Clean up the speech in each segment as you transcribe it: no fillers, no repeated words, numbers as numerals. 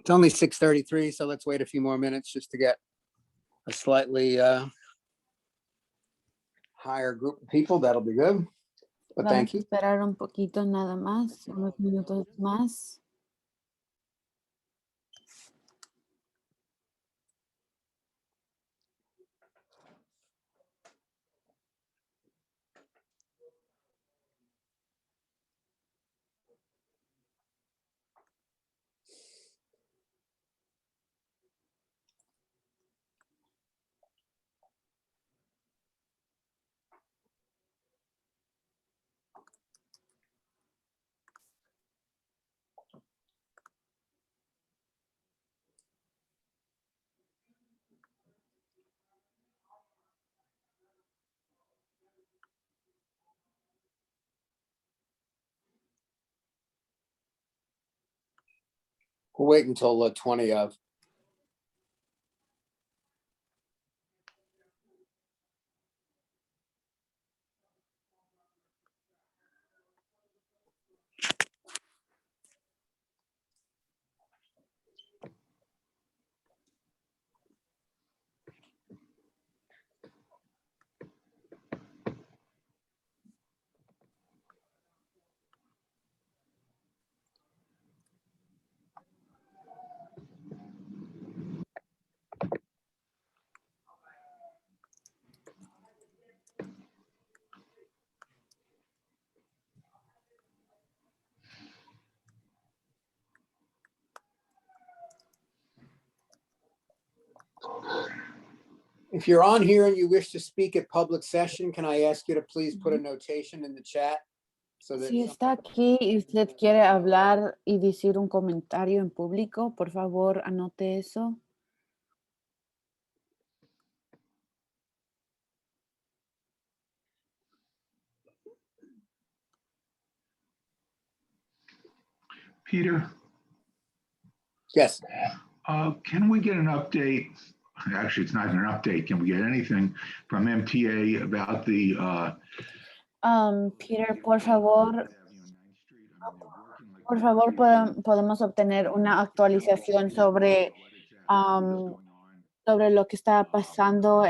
It's only 6:33, so let's wait a few more minutes just to get a slightly higher group of people. That'll be good. But thank Vamos a you. esperar un poquito nada más, unos minutos más. We'll wait until 20 of. If you're on here and you wish to speak at public session, can I ask you to please put a notation in the chat? So that Si está aquí y usted quiere hablar y decir un comentario en público, por favor, anote eso. Peter, yes. Can we get an update? Actually, it's not an update. Can we get anything from MTA about the Peter, por favor, podemos obtener una actualización sobre, sobre lo que está pasando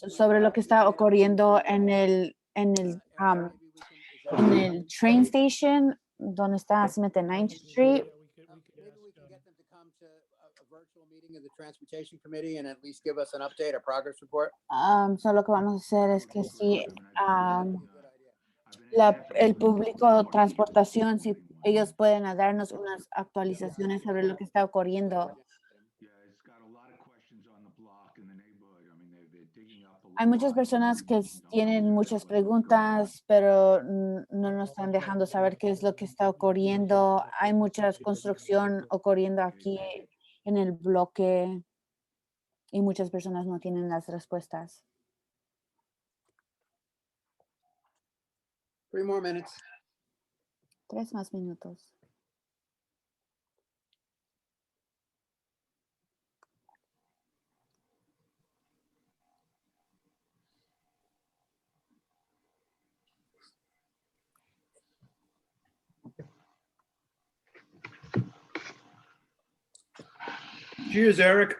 sobre lo que está ocurriendo en el train station, donde está 79th Street. Maybe we can get them to come to a virtual meeting of the Transportation Committee and at least give us an update, a progress report. Solo lo que vamos a hacer es que si el público transportación, si ellos pueden darnos unas actualizaciones sobre lo que está ocurriendo. Hay muchas personas que tienen muchas preguntas, pero no nos están dejando saber qué es lo que está ocurriendo. Hay mucha construcción ocurriendo aquí en el bloque y muchas personas no tienen las respuestas. 3 more minutes. 3 más minutos. Cheers, Eric.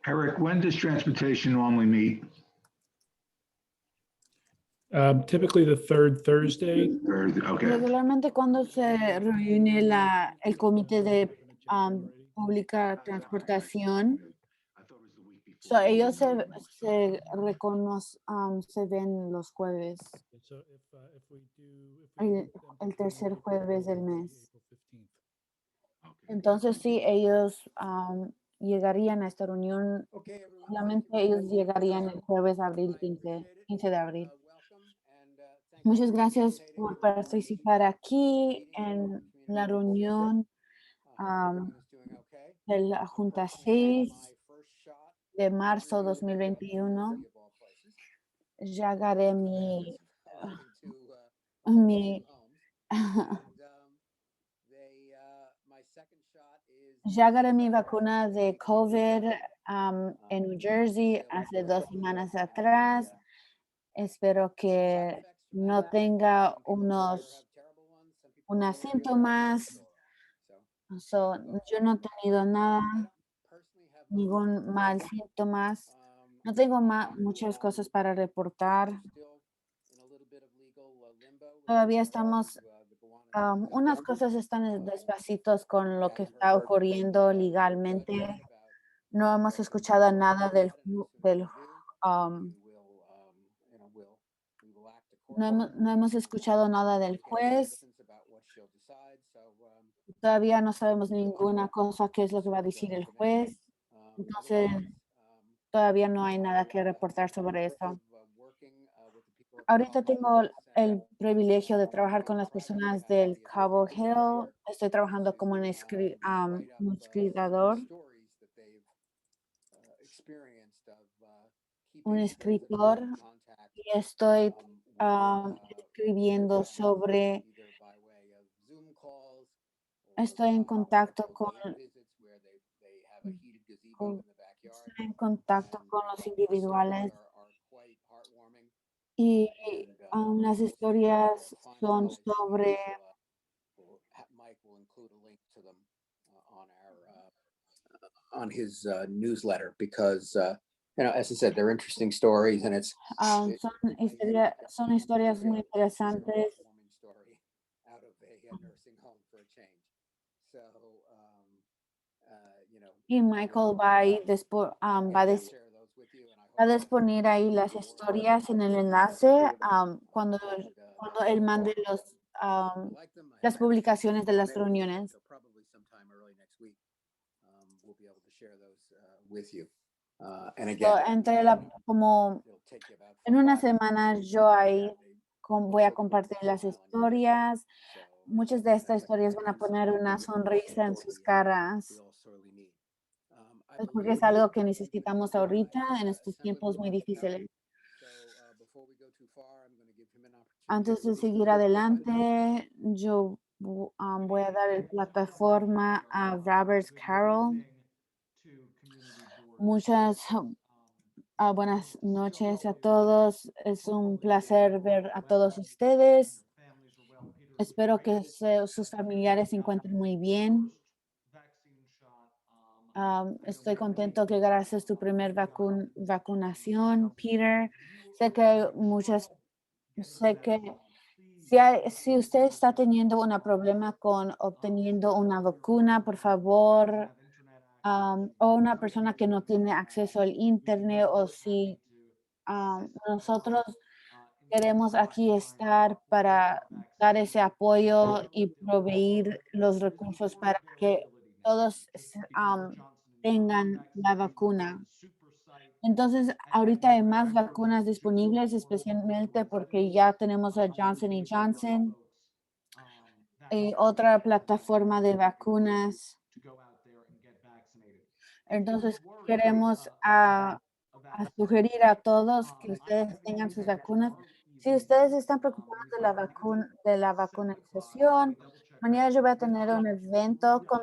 Eric, when does transportation normally meet? Typically the third Thursday. Okay, Regularmente cuando se reúne el comité de pública transportación, so ellos se ven los jueves, So if we do el tercer jueves del mes. okay. Entonces sí, ellos llegarían a esta reunión, Okay, everyone. solamente ellos llegarían el jueves abril 15 de abril. Welcome and thank you Muchas for gracias participating por in the participar aquí meeting of en the la community. reunión I hope everyone is doing okay. de la Junta Unfortunately, 6 my first shot de marzo interview is in New 2021. Jersey, of all places. Ya agarré mi, Owing to mi homes. And my second shot is ya agarré mi vacuna de COVID en New Jersey hace 2 semanas atrás. Espero que no tenga unos síntomas. So, yo no he tenido nada, ningún mal síntomas. No tengo muchas cosas para reportar. Todavía estamos, unas cosas están despacitos con lo que está ocurriendo legalmente. No hemos escuchado nada no hemos escuchado nada del juez. Todavía no sabemos ninguna cosa, qué es lo que va a decir el juez. Entonces, todavía no hay nada que reportar sobre eso. Ahorita tengo el privilegio de trabajar con las personas del Cabo Hill. Estoy trabajando como un escritor, y estoy escribiendo sobre, estoy en contacto estoy en contacto con los individuales y las historias son sobre Mike will include a link to them on his newsletter because as I said, they're interesting stories and it's son historias muy interesantes. story out of a nursing home for a change. So, Y Michael va a disponer ahí las historias en el enlace cuando él mande las publicaciones de las reuniones. Como en una semana yo ahí voy a compartir las historias. Muchas de estas historias van a poner una sonrisa en sus caras, porque es algo que necesitamos ahorita en estos tiempos muy difíciles. Antes de seguir adelante, yo voy a dar la plataforma a Robert Carroll. Muchas buenas noches a todos. Es un placer ver a todos ustedes. Espero que sus familiares se encuentren muy bien. Estoy contento que gracias a tu primer vacunación, Peter. Sé que si usted está teniendo un problema con obteniendo una vacuna, por favor, o una persona que no tiene acceso al internet, o si nosotros queremos aquí estar para dar ese apoyo y proveer los recursos para que todos tengan la vacuna. Entonces, ahorita hay más vacunas disponibles, especialmente porque ya tenemos a Johnson Johnson y otra plataforma de vacunas. Entonces, queremos sugerir a todos que ustedes tengan sus vacunas. Si ustedes están preocupados de la vacunación, mañana yo voy a tener un evento con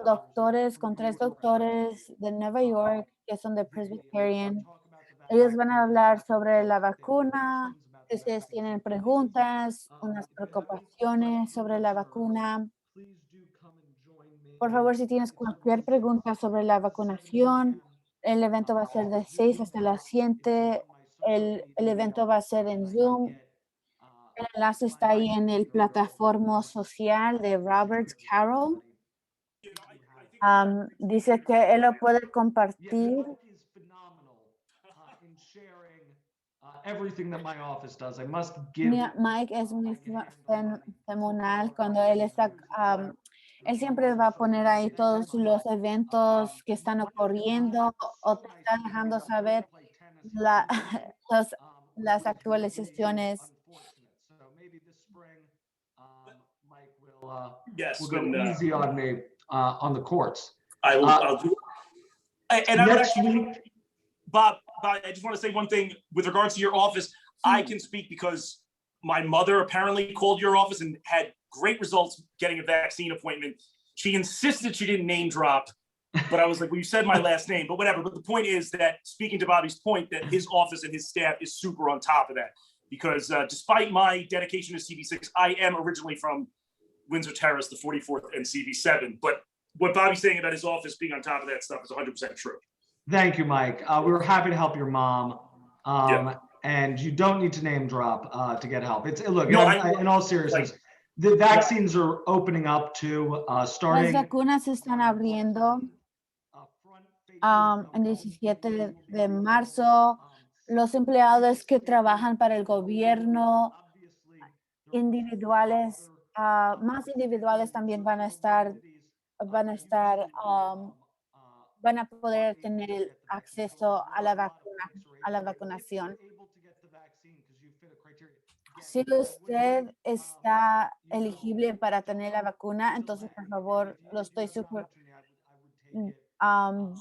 con 3 doctores de Nueva York que son de Presbyterian. Ellos van a hablar sobre la vacuna. Si ustedes tienen preguntas, unas preocupaciones sobre la vacuna, por favor, si tienes cualquier pregunta sobre la vacunación, El evento va a ser de 6 hasta las 7. El evento va a ser en Zoom. El enlace está ahí en el plataforma social de Robert Carroll. Dice que él lo puede compartir. Everything that my office does, I must give. Mike es muy fenomenal cuando él está, él siempre va a poner ahí todos los eventos que están ocurriendo o te está dejando saber las actualizaciones. So maybe this spring, Mike will Yes, will go when, easy on me on the courts. I'll do. And I would Next actually, week, Bob, I just want to say one thing with regards to your office. I can speak because my mother apparently called your office and had great results getting a vaccine appointment. She insisted she didn't name drop, but I was like, well, you said my last name, but whatever. But the point is that, speaking to Bobby's point, that his office and his staff is super on top of that. Because despite my dedication to CV6, I am originally from Windsor Terrace, the 44th and CV7. But what Bobby's saying about his office being on top of that stuff is 100% true. thank you, Mike. We were happy to help your mom. And you don't need to name drop to get help. It's look, No, in all seriousness, the vaccines are opening up to Las starting. vacunas se están abriendo el 17 de marzo. Los empleados que trabajan para el gobierno individuales, más individuales también van a poder tener el acceso a la vacunación. Si usted está elegible para tener la vacuna, entonces por favor,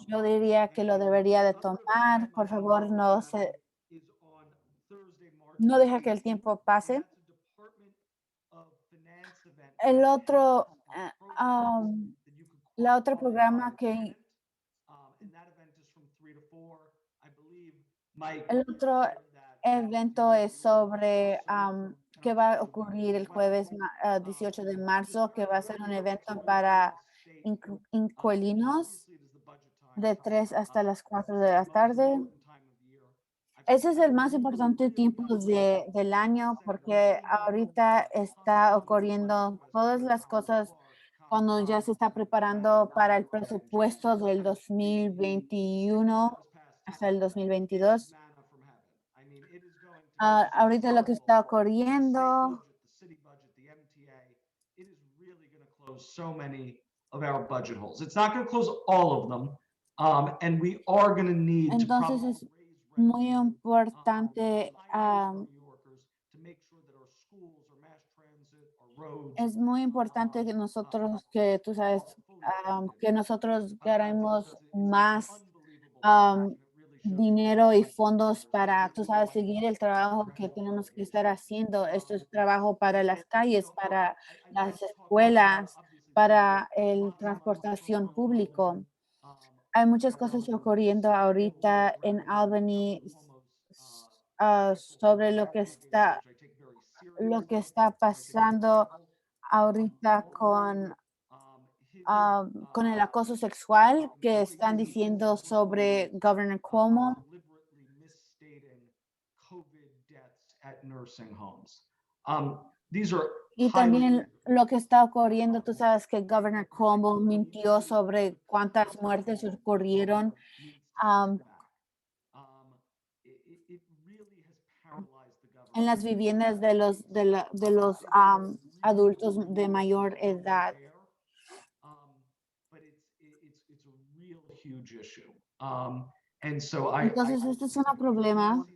yo diría que lo debería de tomar. Por favor, no deje que el tiempo pase. El otro, la otra programa que el otro evento es sobre que va a ocurrir el jueves 18 de marzo, que va a ser un evento para inquilinos de 3 hasta las 4 de la tarde. Ese es el más importante tiempo del año porque ahorita está ocurriendo todas las cosas cuando ya se está preparando para el presupuesto del 2021 hasta el 2022. Ahorita lo que está ocurriendo. So many of our budget holes. It's not going to close all of them, and we are going to need to Entonces es muy importante. Es muy importante que nosotros, tú sabes, que nosotros queremos más dinero y fondos para, tú sabes, seguir el trabajo que tenemos que estar haciendo. Esto es trabajo para las calles, para las escuelas, para el transportación público. Hay muchas cosas ocurriendo ahorita en Albany sobre lo que está pasando ahorita con el acoso sexual que están diciendo sobre Governor Cuomo. Y también lo que está ocurriendo, tú sabes que Governor Cuomo mintió sobre cuántas muertes ocurrieron en las viviendas de los adultos de mayor edad. Entonces, este es un problema.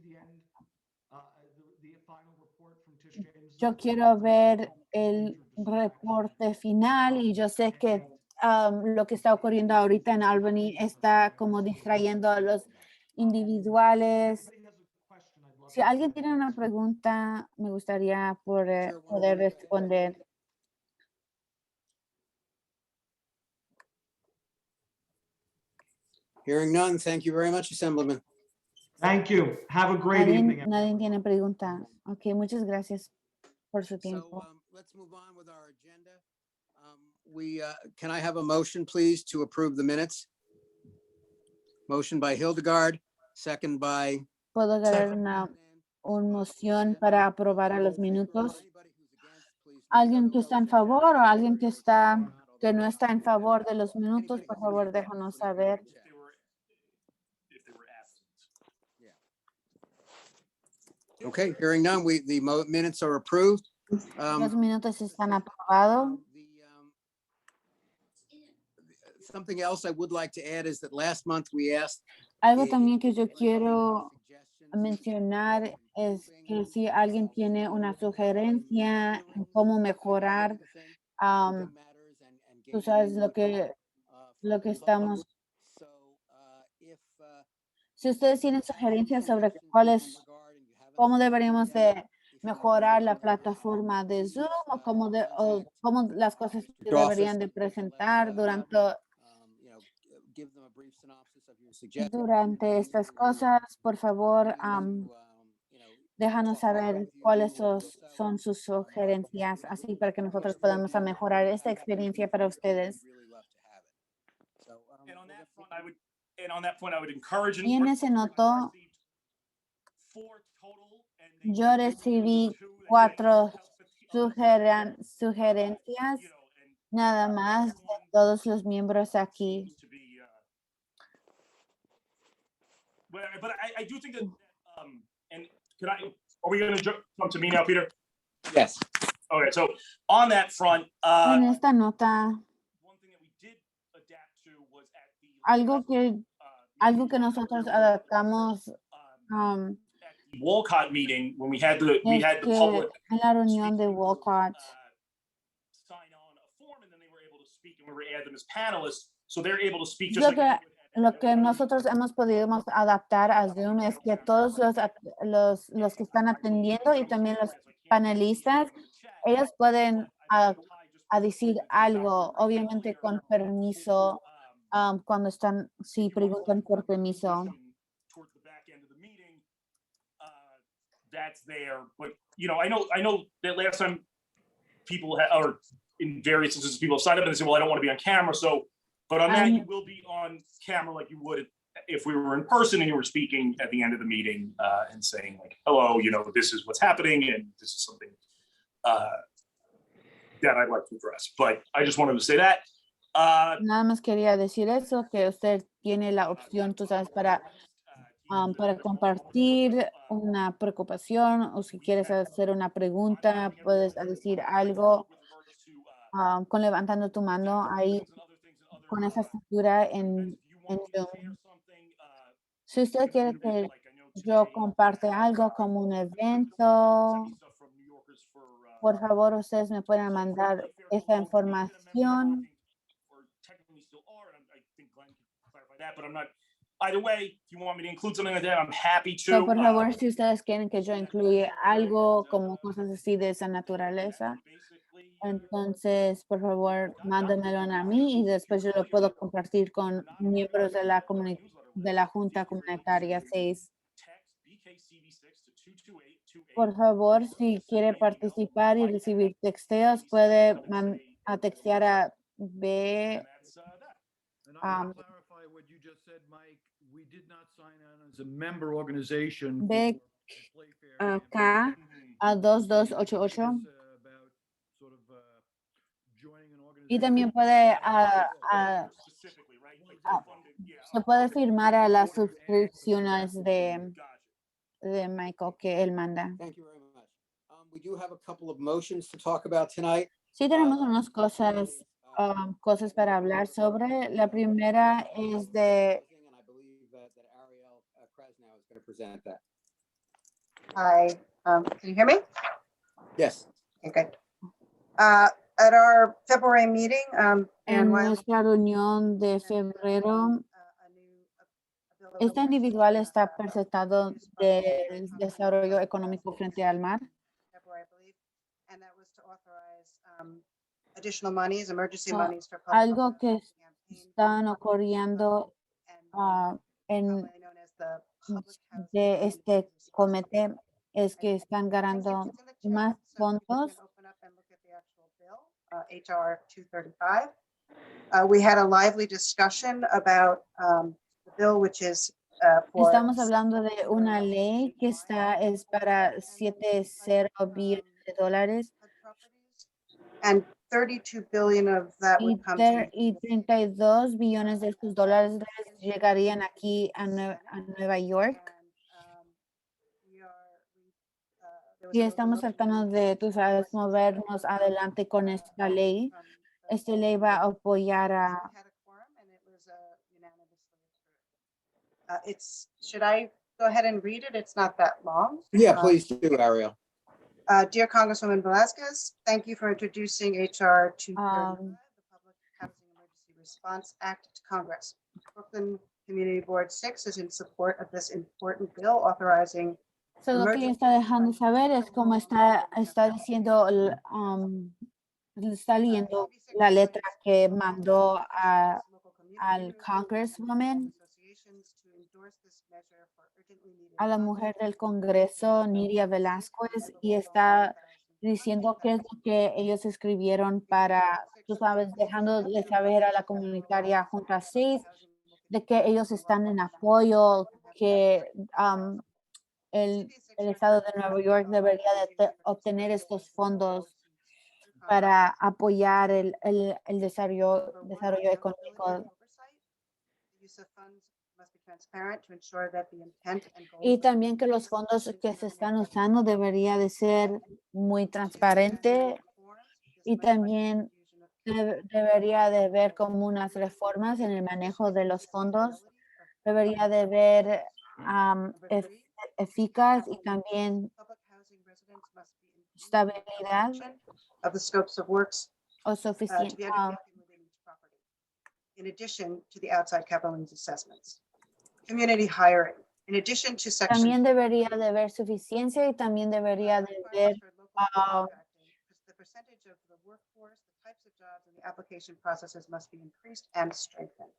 Yo quiero ver el reporte final y yo sé que lo que está ocurriendo ahorita en Albany está como distrayendo a los individuales. Si alguien tiene una pregunta, me gustaría poder responder. Hearing none, thank you very much, Assemblyman. Thank you. Have a great evening. Nadie tiene pregunta. Ok, muchas gracias por su So tiempo. let's move on with our agenda. Can I have a motion, please, to approve the minutes? Motion by Hildegard, second by. Puedo agarrar una moción para aprobar a los minutos. ¿Alguien que está en favor o alguien que no está en favor de los minutos? Por favor, déjanos saber. If they were absent. Okay, hearing none, the minutes are approved. Los minutos están aprobados. Something else I would like to add is that last month we asked. Algo también que yo quiero mencionar es que si alguien tiene una sugerencia en cómo mejorar, tú sabes lo que estamos. Si ustedes tienen sugerencias sobre cómo deberíamos de mejorar la plataforma de Zoom o cómo las cosas se deberían de presentar durante estas cosas, por favor, déjanos saber cuáles son sus sugerencias, así para que nosotros podamos mejorar esta experiencia para ustedes. Y en ese noto, yo recibí 4 sugerencias nada más de todos los miembros aquí. But I do think that, and are we going to jump to me now, Peter? Yes. Okay, so on that front, En esta nota, one thing that we did adapt to was at the algo que nosotros adaptamos at the Walcott meeting when we had the es que public en la reunión de Walcott, sign on a form, and then they were able to speak, and we were add them as panelists, so they're able to speak just Lo like que Lo que nosotros hemos podido adaptar a Zoom es que todos los que están atendiendo y también los panelistas, ellos pueden decir algo, obviamente con permiso, cuando están, si preguntan por permiso. That's there, but I know that last time people or in various instances people have signed up and they say, well, I don't want to be on camera, so. But on that, you will be on camera like you would if we were in person and you were speaking at the end of the meeting and saying like, hello, this is what's happening and this is something that I'd like to address. But I just wanted to say that. Nada más quería decir eso, que usted tiene la opción, tú sabes, para compartir una preocupación o si quieres hacer una pregunta, puedes decir algo con levantando tu mano ahí. Con esa estructura en Zoom. Si usted quiere que yo comparte algo como un evento, por favor, ustedes me pueden mandar esa información. So, por favor, si ustedes quieren que yo incluya algo como cosas así de esa naturaleza, entonces, por favor, mándamelo a mí y después yo lo puedo compartir con miembros de la Junta Comunitaria 6. Por favor, si quiere participar y recibir texteos, puede textear a B. BK a 2288. Y también puede se puede firmar a las suscripciones de Michael que él manda. Thank you very much. We do have a couple of motions to talk about tonight. Sí, tenemos unas cosas para hablar sobre. La primera es de. And I believe that Ariel Krasnow is going to present that. Hi, can you hear me? Yes. Okay, good. At our February meeting, En nuestra reunión de febrero, este individual está presentado del desarrollo económico frente al mar. and that was to authorize additional monies, emergency So, monies for algo que campaign, están ocurriendo and en commonly known as the public housing de este emergency comité es que están ganando It's in the chat, más so you fondos. can open up and look at the actual bill, HR 235. We had a lively discussion about the bill, which is Estamos hablando de una ley que es para 70 billones de dólares and 32 billion of that would come to. y 32 billones de estos dólares llegarían aquí a Nueva York. Y estamos tratando de, tú sabes, movernos adelante con esta ley. Esta ley va a apoyar a... Should I go ahead and read it? It's not that long. Yeah, please do, Ariel. Dear Congresswoman Velazquez, thank you for introducing HR 235, the Public Housing Emergency Response Act to Congress. Brooklyn Community Board 6 is in support of this important bill authorizing. So, lo que ella está dejando saber es cómo está diciendo, está leyendo la letra que mandó al Congresswoman, a la mujer del Congreso, Nidia Velázquez, y está diciendo qué es lo que ellos escribieron para, tú sabes, dejando de saber a la comunitaria Junta 6 de que ellos están en apoyo, que el estado de Nueva York debería de obtener estos fondos para apoyar el desarrollo económico. Y también que los fondos que se están usando debería de ser muy transparente y también debería de haber como unas reformas en el manejo de los fondos. Debería de haber eficaz y también estabilidad of the scopes of works o to suficiente. be undertaken within each property, in addition to the outside capital needs assessments. Community hiring, in addition to section. También debería de haber suficiencia y también debería de haber The percentage of the workforce, the types of jobs, and the application processes must be increased and strengthened.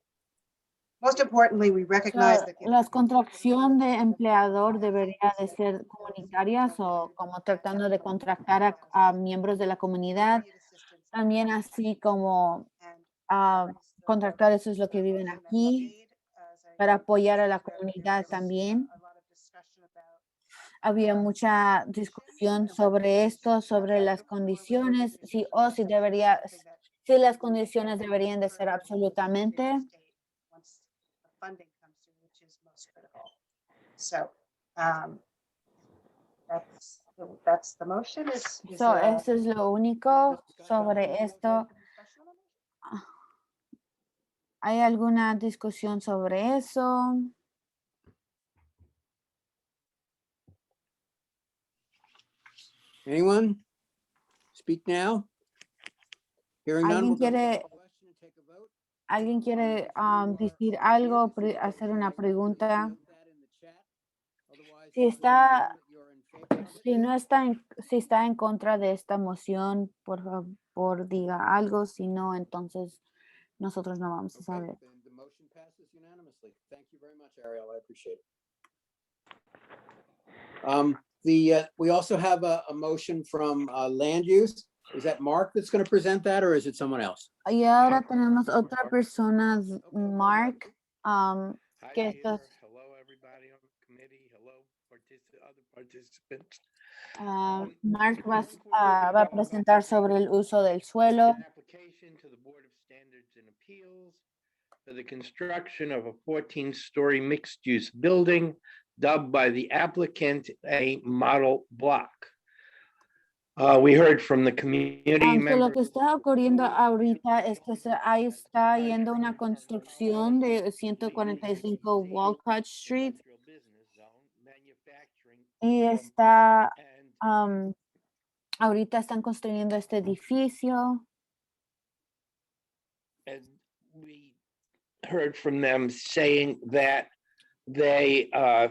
Most importantly, we recognize that la contratación de empleador debería de ser comunitarias o como tratando de contratar a miembros de la comunidad, también así como contratar a esos los que viven aquí para apoyar a la comunidad también. Había mucha discusión sobre esto, sobre las condiciones, si las condiciones deberían de ser absolutamente. funding comes through, which is most critical. So that's the motion. Eso es lo único sobre esto. ¿Hay alguna discusión sobre eso? Anyone? Speak now. Hearing none. we'll go to the question and take a vote. ¿Alguien quiere decir algo, hacer una pregunta? Si está en contra de esta moción, por favor diga algo, si no, entonces nosotros no vamos a saber. Okay, then the motion passes unanimously. Thank you very much, Ariel. I appreciate it. We also have a motion from land use. Is that Mark that's going to present that, or is it someone else? Y ahora tenemos otra persona, Mark, Hi que there. esto Hello, everybody on the committee. Hello, other participants. Mark va a presentar sobre el uso del suelo. An application to the Board of Standards and Appeals for the construction of a 14-story mixed-use building dubbed by the applicant a model block. We heard from the community So lo members. que está ocurriendo ahorita es que ahí está yendo una construcción de 145 Walcott Street y está ahorita están construyendo este edificio. And we heard from them saying that they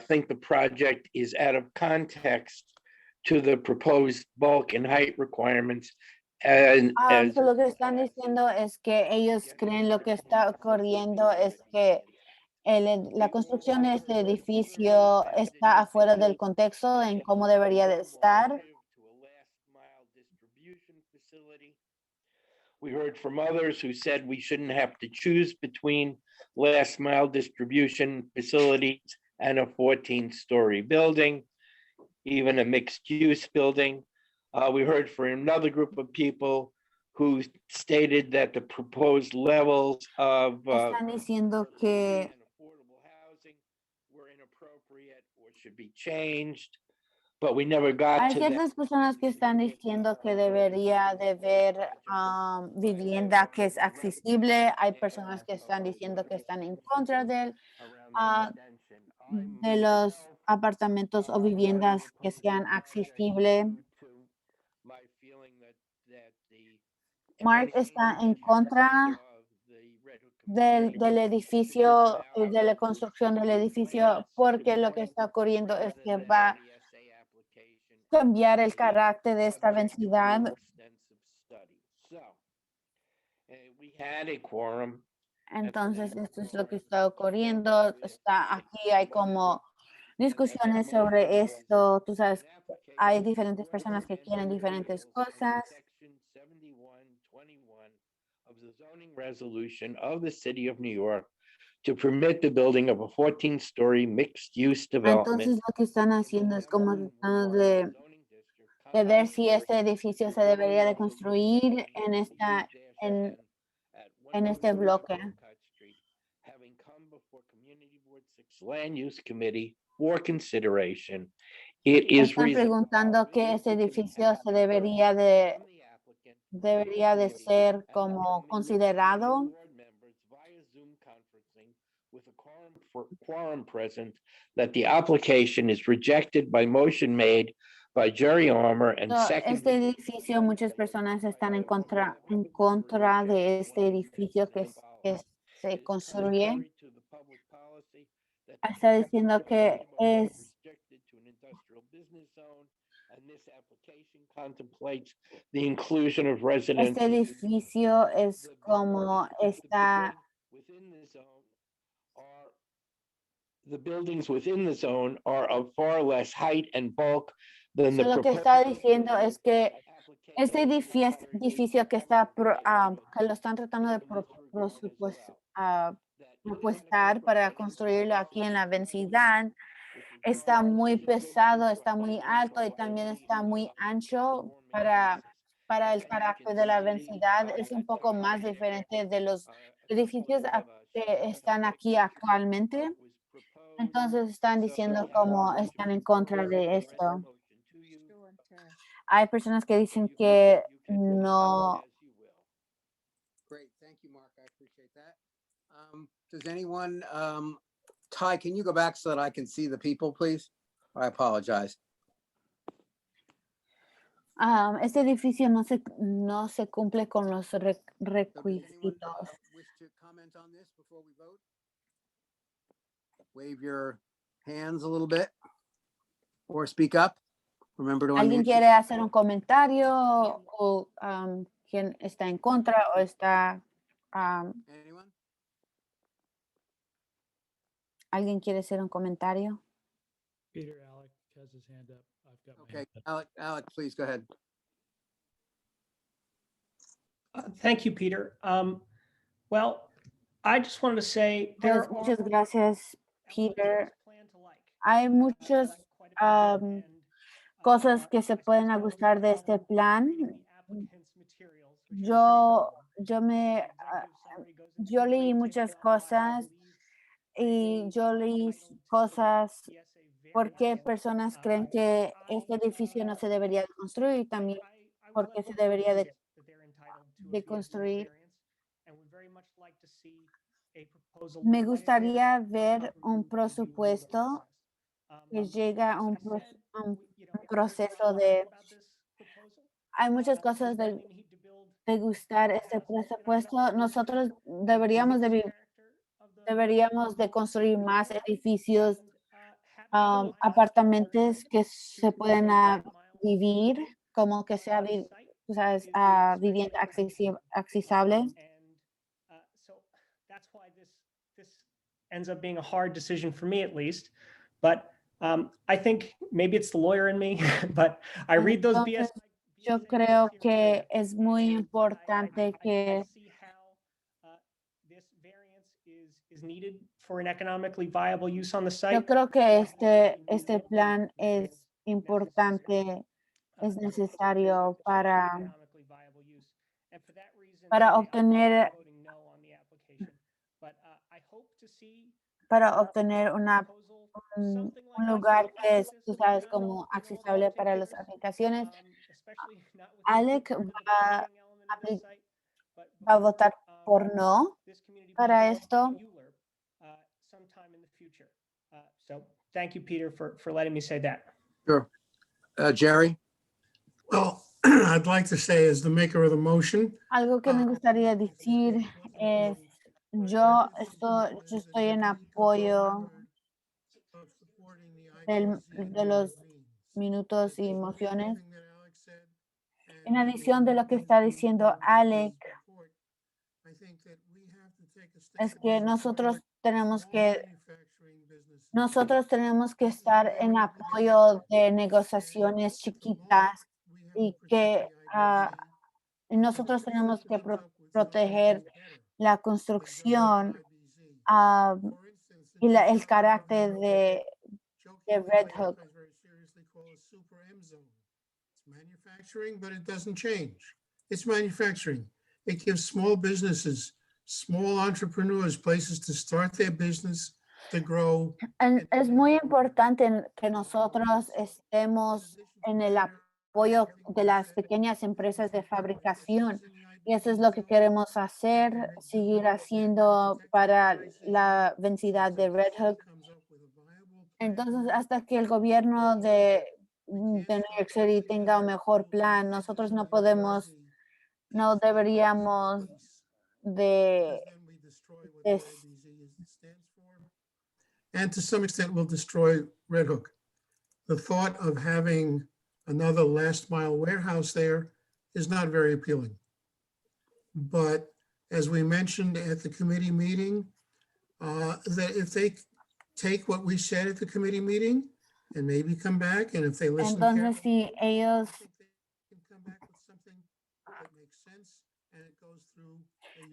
think the project is out of context to the proposed bulk and height requirements. And as So lo que están diciendo es que ellos creen lo que está ocurriendo es que la construcción de este edificio está afuera del contexto en cómo debería de estar. We heard from others who said we shouldn't have to choose between last mile distribution facilities and a 14-story building, even a mixed-use building. We heard from another group of people who stated that the proposed levels of Están diciendo que affordable housing were inappropriate or should be changed, but we never got hay to that. ciertas personas que están diciendo que debería de haber vivienda que es accesible. Hay personas que están diciendo que están en contra de los apartamentos o viviendas que sean accesibles. Mark está en contra del edificio, de la construcción del edificio, porque lo que está ocurriendo es que va a cambiar el carácter de esta densidad. Entonces, esto es lo que está ocurriendo. Aquí hay como discusiones sobre esto. Tú sabes, hay diferentes personas que quieren diferentes cosas. Of the zoning resolution of the city of New York to permit the building of a 14-story mixed-use development. Entonces, lo que están haciendo es como tratando de ver si este edificio se debería de construir en este bloque. Having come before Community Board 6 Land Use Committee for consideration, it is Están preguntando que este edificio se debería de ser como considerado. With a quorum present, that the application is rejected by motion made by Jerry Armour and Este edificio, muchas personas están en contra de este edificio que se construye. Está diciendo que es este edificio es como está. The buildings within the zone are of far less height and bulk than the Lo que está diciendo es que este edificio que que lo están tratando de propuestar para construirlo aquí en la densidad está muy pesado, está muy alto y también está muy ancho para el carácter de la densidad. Es un poco más diferente de los edificios que están aquí actualmente. Entonces están diciendo cómo están en contra de esto. Hay personas que dicen que no. Great, thank you, Mark. I appreciate that. Does anyone, Ty, can you go back so that I can see the people, please? I apologize. Este edificio no se cumple con los So does anyone, requisitos. wish to comment on this before we vote? Wave your hands a little bit or speak up. Remember to ¿Alguien unmute. quiere hacer un comentario o quién está en contra o está? Anyone? ¿Alguien quiere hacer un comentario? Peter, Alec has his hand up. I've got my Okay, hand up. Alec, please go ahead. Thank you, Peter. Well, I just wanted to say there Pues, muchas are gracias, Peter. plan to like. Hay muchas Quite a bit, and, cosas que se pueden gustar de este plan. Yo leí muchas cosas y yo leí cosas porque personas creen que este edificio no se debería de construir y también porque se debería de construir. Me gustaría ver un presupuesto que llega a un proceso de. Hay muchas cosas de gustar este presupuesto. Nosotros deberíamos de construir más edificios, apartamentos que se pueden vivir, como que sea vivienda accesible. So that's why this ends up being a hard decision for me, at least. But I think maybe it's the lawyer in me, but I read those Entonces, Yo creo que es muy importante que yo creo que este plan es importante, es necesario para obtener un lugar que es, tú sabes, como accesible para las aplicaciones. Alec va a votar por no para esto. So thank you, Peter, for letting me say that. Sure. Jerry? Well, I'd like to say, as the maker of the motion, Algo que me gustaría decir es, yo estoy en apoyo of supporting the de los minutos y Everything mociones. that Alex said, En and adición de lo que está diciendo Alec, I think that we have to take a step es que and nosotros support tenemos small que manufacturing businesses. estar en apoyo de negociaciones chiquitas y que nosotros tenemos que proteger la construcción y el carácter de Red Hook. It's manufacturing, but it doesn't change. It's manufacturing. It gives small businesses, small entrepreneurs, places to start their business, to grow. Es muy importante que nosotros estemos en el apoyo de las pequeñas empresas de fabricación. Y eso es lo que queremos hacer, seguir haciendo para la vencida de Red Hook. Entonces, hasta que el gobierno de New York City tenga un mejor plan, nosotros no deberíamos de And to some extent will destroy Red Hook. The thought of having another last mile warehouse there is not very appealing. But as we mentioned at the committee meeting, that if they take what we said at the committee meeting and maybe come back, and if they listen Entonces, carefully, si ellos, I think they can come back with something that makes sense and it goes through.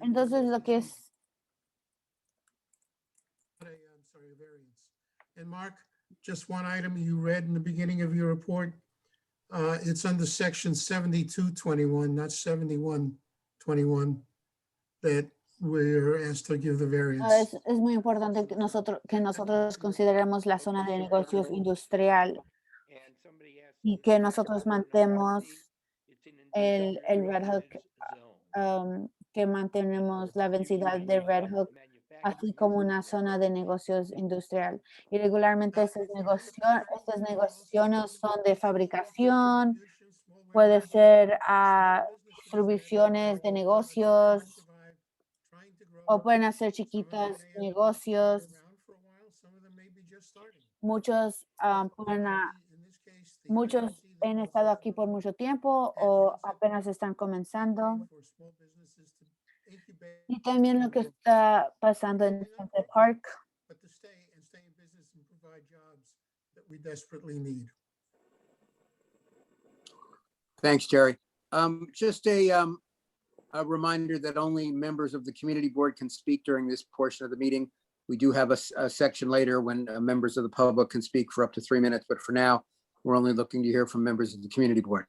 entonces lo que es, I'm sorry, a variance. And Mark, just one item you read in the beginning of your report. It's under section 7221, not 7121, that we're asked to give the variance. es muy importante que nosotros consideremos la zona de negocios industrial y que nosotros mantemos el Red Hook, que mantenemos la densidad de Red Hook, así como una zona de negocios industrial. Y regularmente estas negociaciones son de fabricación, puede ser distribuciones de negocios, o pueden hacer chiquitos negocios. Muchos han estado aquí por mucho tiempo o apenas están comenzando. Y también lo que está pasando en Central Park. But to stay in business and provide jobs that we desperately need. Thanks, Jerry. Just a reminder that only members of the community board can speak during this portion of the meeting. We do have a section later when members of the public can speak for up to 3 minutes, but for now, we're only looking to hear from members of the community board.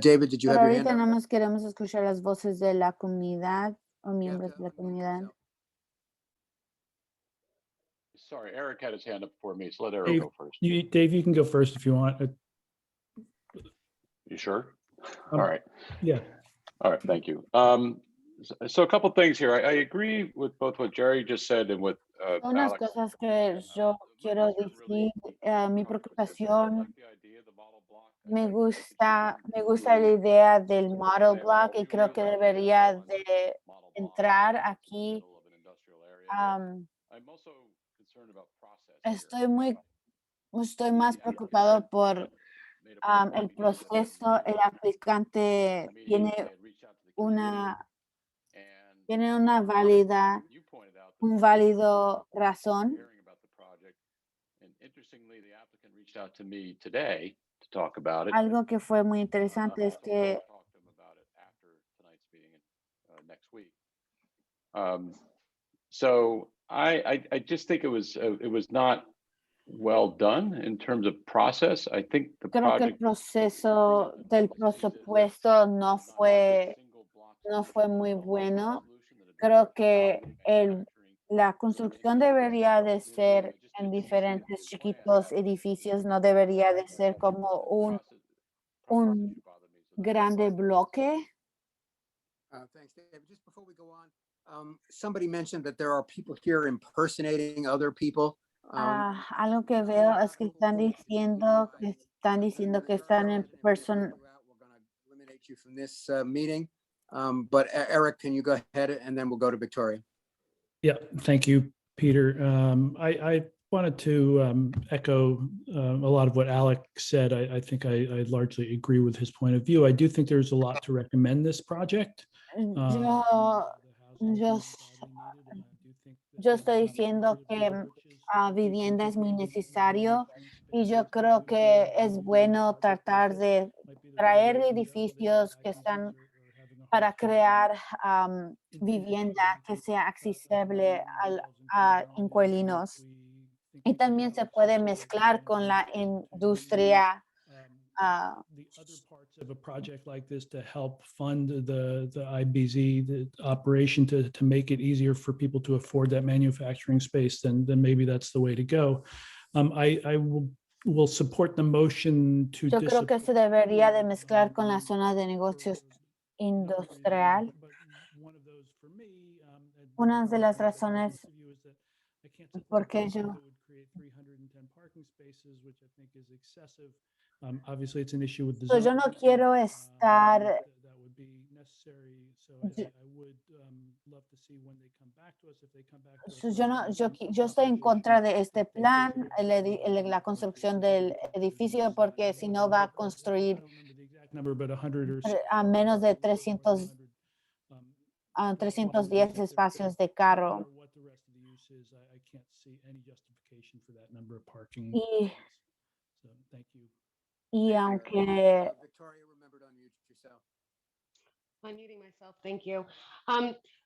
David, did you have Pero your hand ahorita up? nada más queremos escuchar las voces de la comunidad o miembros de la comunidad. Sorry, Eric had his hand up before me, so let Eric Dave, go first. Dave, you can go first if you want. You sure? All right. Yeah. All right, thank you. So a couple things here. I agree with both what Jerry just said and with Unas Alex. cosas que yo quiero decir, mi preocupación, me gusta la idea del model block y creo que debería de entrar aquí. Estoy más preocupado por el proceso. El aplicante tiene una un válido razón. And interestingly, the applicant reached out to me today to talk about it. Algo que fue muy interesante es I'll que talk to him about it after tonight's meeting next week. So I just think it was not well done in terms of process. I think the creo que el project proceso del presupuesto no fue muy bueno. Creo que la construcción debería de ser en diferentes chiquitos edificios, no debería de ser como un grande bloque. Thanks, David. Just before we go on, somebody mentioned that there are people here impersonating other people. Algo que veo es que están diciendo que están en persona. We're going to eliminate you from this meeting. But Eric, can you go ahead and then we'll go to Victoria. Yeah, thank you, Peter. I wanted to echo a lot of what Alec said. I think I largely agree with his point of view. I do think there's a lot to recommend this project. Yo estoy diciendo que vivienda es muy necesario y yo creo que es bueno tratar de traer edificios que están para crear vivienda que sea accesible a inquilinos. Y también se puede mezclar con la industria. The other parts of a project like this to help fund the IBZ, the operation to make it easier for people to afford that manufacturing space, then maybe that's the way to go. I will support the motion to. Yo creo que se debería de mezclar con la zona de negocios industrial. Una de las razones porque yo Obviously, it's an issue with the yo zone. no quiero estar That would be necessary. So I would love to see when they come back to us, if they come back to us. yo estoy en contra de este plan, la construcción del edificio, porque si no va a construir Number, but 100 or a menos de 310 espacios de carro. what the rest of the use is, I can't see any justification for that number of parking. Y, So thank you. y aunque Victoria, remember to unmute yourself. Unmuting myself, thank you.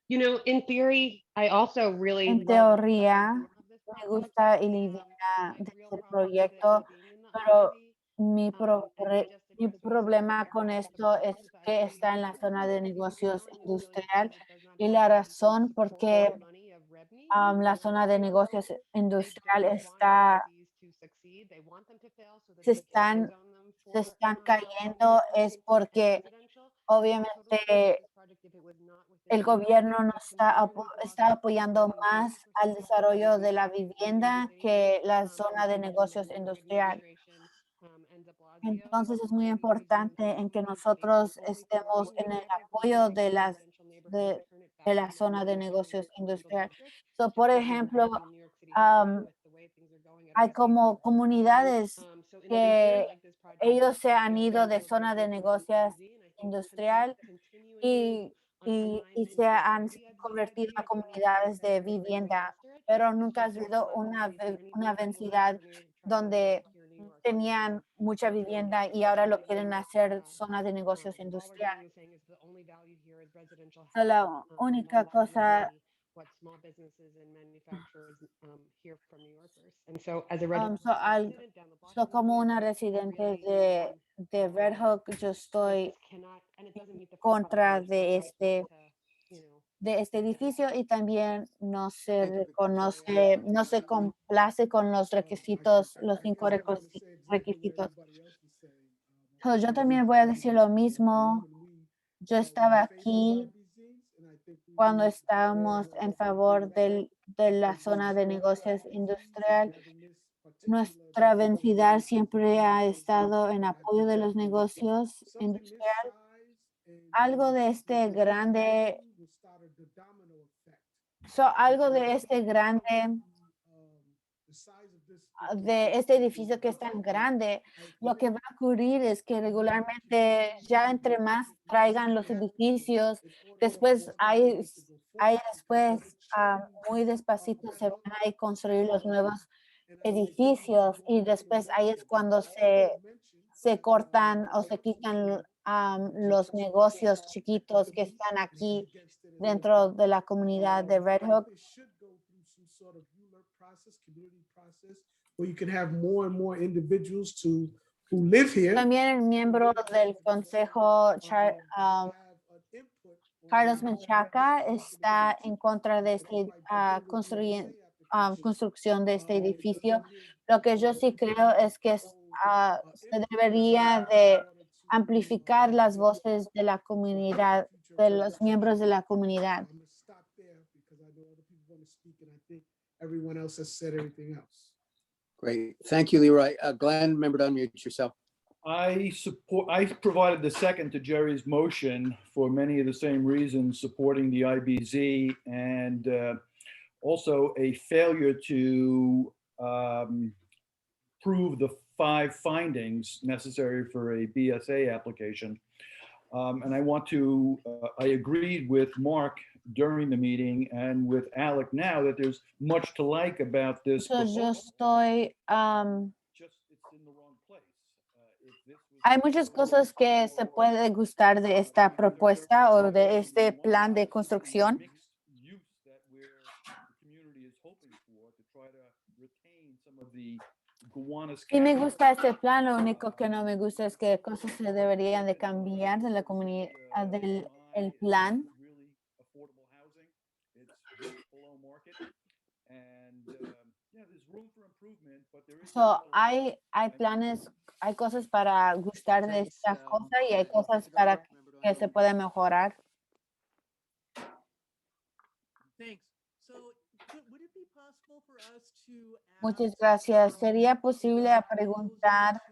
You know, in theory, I also really en teoría me gusta la idea de este proyecto, pero mi problema con esto es que está en la zona de negocios industrial y la razón por qué la zona de negocios industrial se están cayendo es porque obviamente el gobierno no está apoyando más al desarrollo de la vivienda que la zona de negocios industrial. Entonces es muy importante en que nosotros estemos en el apoyo de la zona de negocios industrial. So, por ejemplo, hay como comunidades que ellos se han ido de zona de negocios industrial y se han convertido a comunidades de vivienda, pero nunca ha habido una densidad donde tenían mucha vivienda y ahora lo quieren hacer zona de negocios industrial. La única cosa como una residente de Red Hook, yo estoy contra de este edificio y también no se reconoce, no se complace con los requisitos, los 5 requisitos. Yo también voy a decir lo mismo. Yo estaba aquí cuando estábamos en favor de la zona de negocios industrial. Nuestra densidad siempre ha estado en apoyo de los negocios industriales. Algo de este grande, de este edificio que es tan grande, lo que va a ocurrir es que regularmente ya entre más traigan los edificios, después muy despacito se van a construir los nuevos edificios y después ahí es cuando se se cortan o se quitan los negocios chiquitos que están aquí dentro de la comunidad de Red Hook. Where you can have more and more individuals who live here. También el miembro del consejo, Carlos Menchaca, está en contra de este construcción de este edificio. Lo que yo sí creo es que se debería de amplificar las voces de la comunidad, de los miembros de la comunidad. I'm gonna stop there because I know other people want to speak and I think everyone else has said everything else. Great. Thank you, Leroy. Glenn, remember to unmute yourself. I provided the second to Jerry's motion for many of the same reasons, supporting the IBZ and also a failure to prove the 5 findings necessary for a BSA application. And I agreed with Mark during the meeting and with Alec now that there's much to like about this. So yo estoy, It's in the wrong place. If this was hay muchas cosas que se puede gustar de esta propuesta o de este plan de construcción. mixed use that the community is hoping for to try to retain some of the Gowanus. Sí me gusta este plan, lo único que no me gusta es que cosas se deberían de cambiar de la comunidad, del el plan. Really affordable housing. It's just below market. And yeah, there's room for improvement, but there is. So, hay planes, hay cosas para gustar de esta cosa y hay cosas para que se puede mejorar. Thanks. So would it be possible for us to Muchas gracias. ¿Sería posible preguntar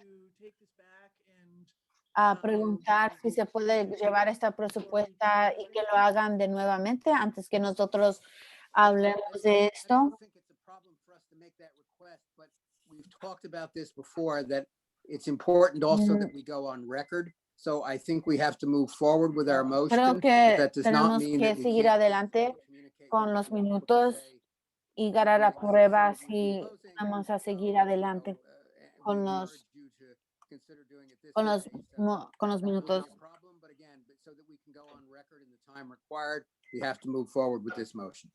si se puede llevar esta propuesta y que lo hagan de nuevamente antes que nosotros hablemos de esto? We've talked about this before, that it's important also that we go on record. So I think we have to move forward with our motion. Creo que That does not tenemos mean que that we seguir can't adelante communicate con with los the minutos PSA. y ganar a prueba si vamos a seguir adelante con los minutos. But again, so that we can go on record in the time required, we have to move forward with this motion.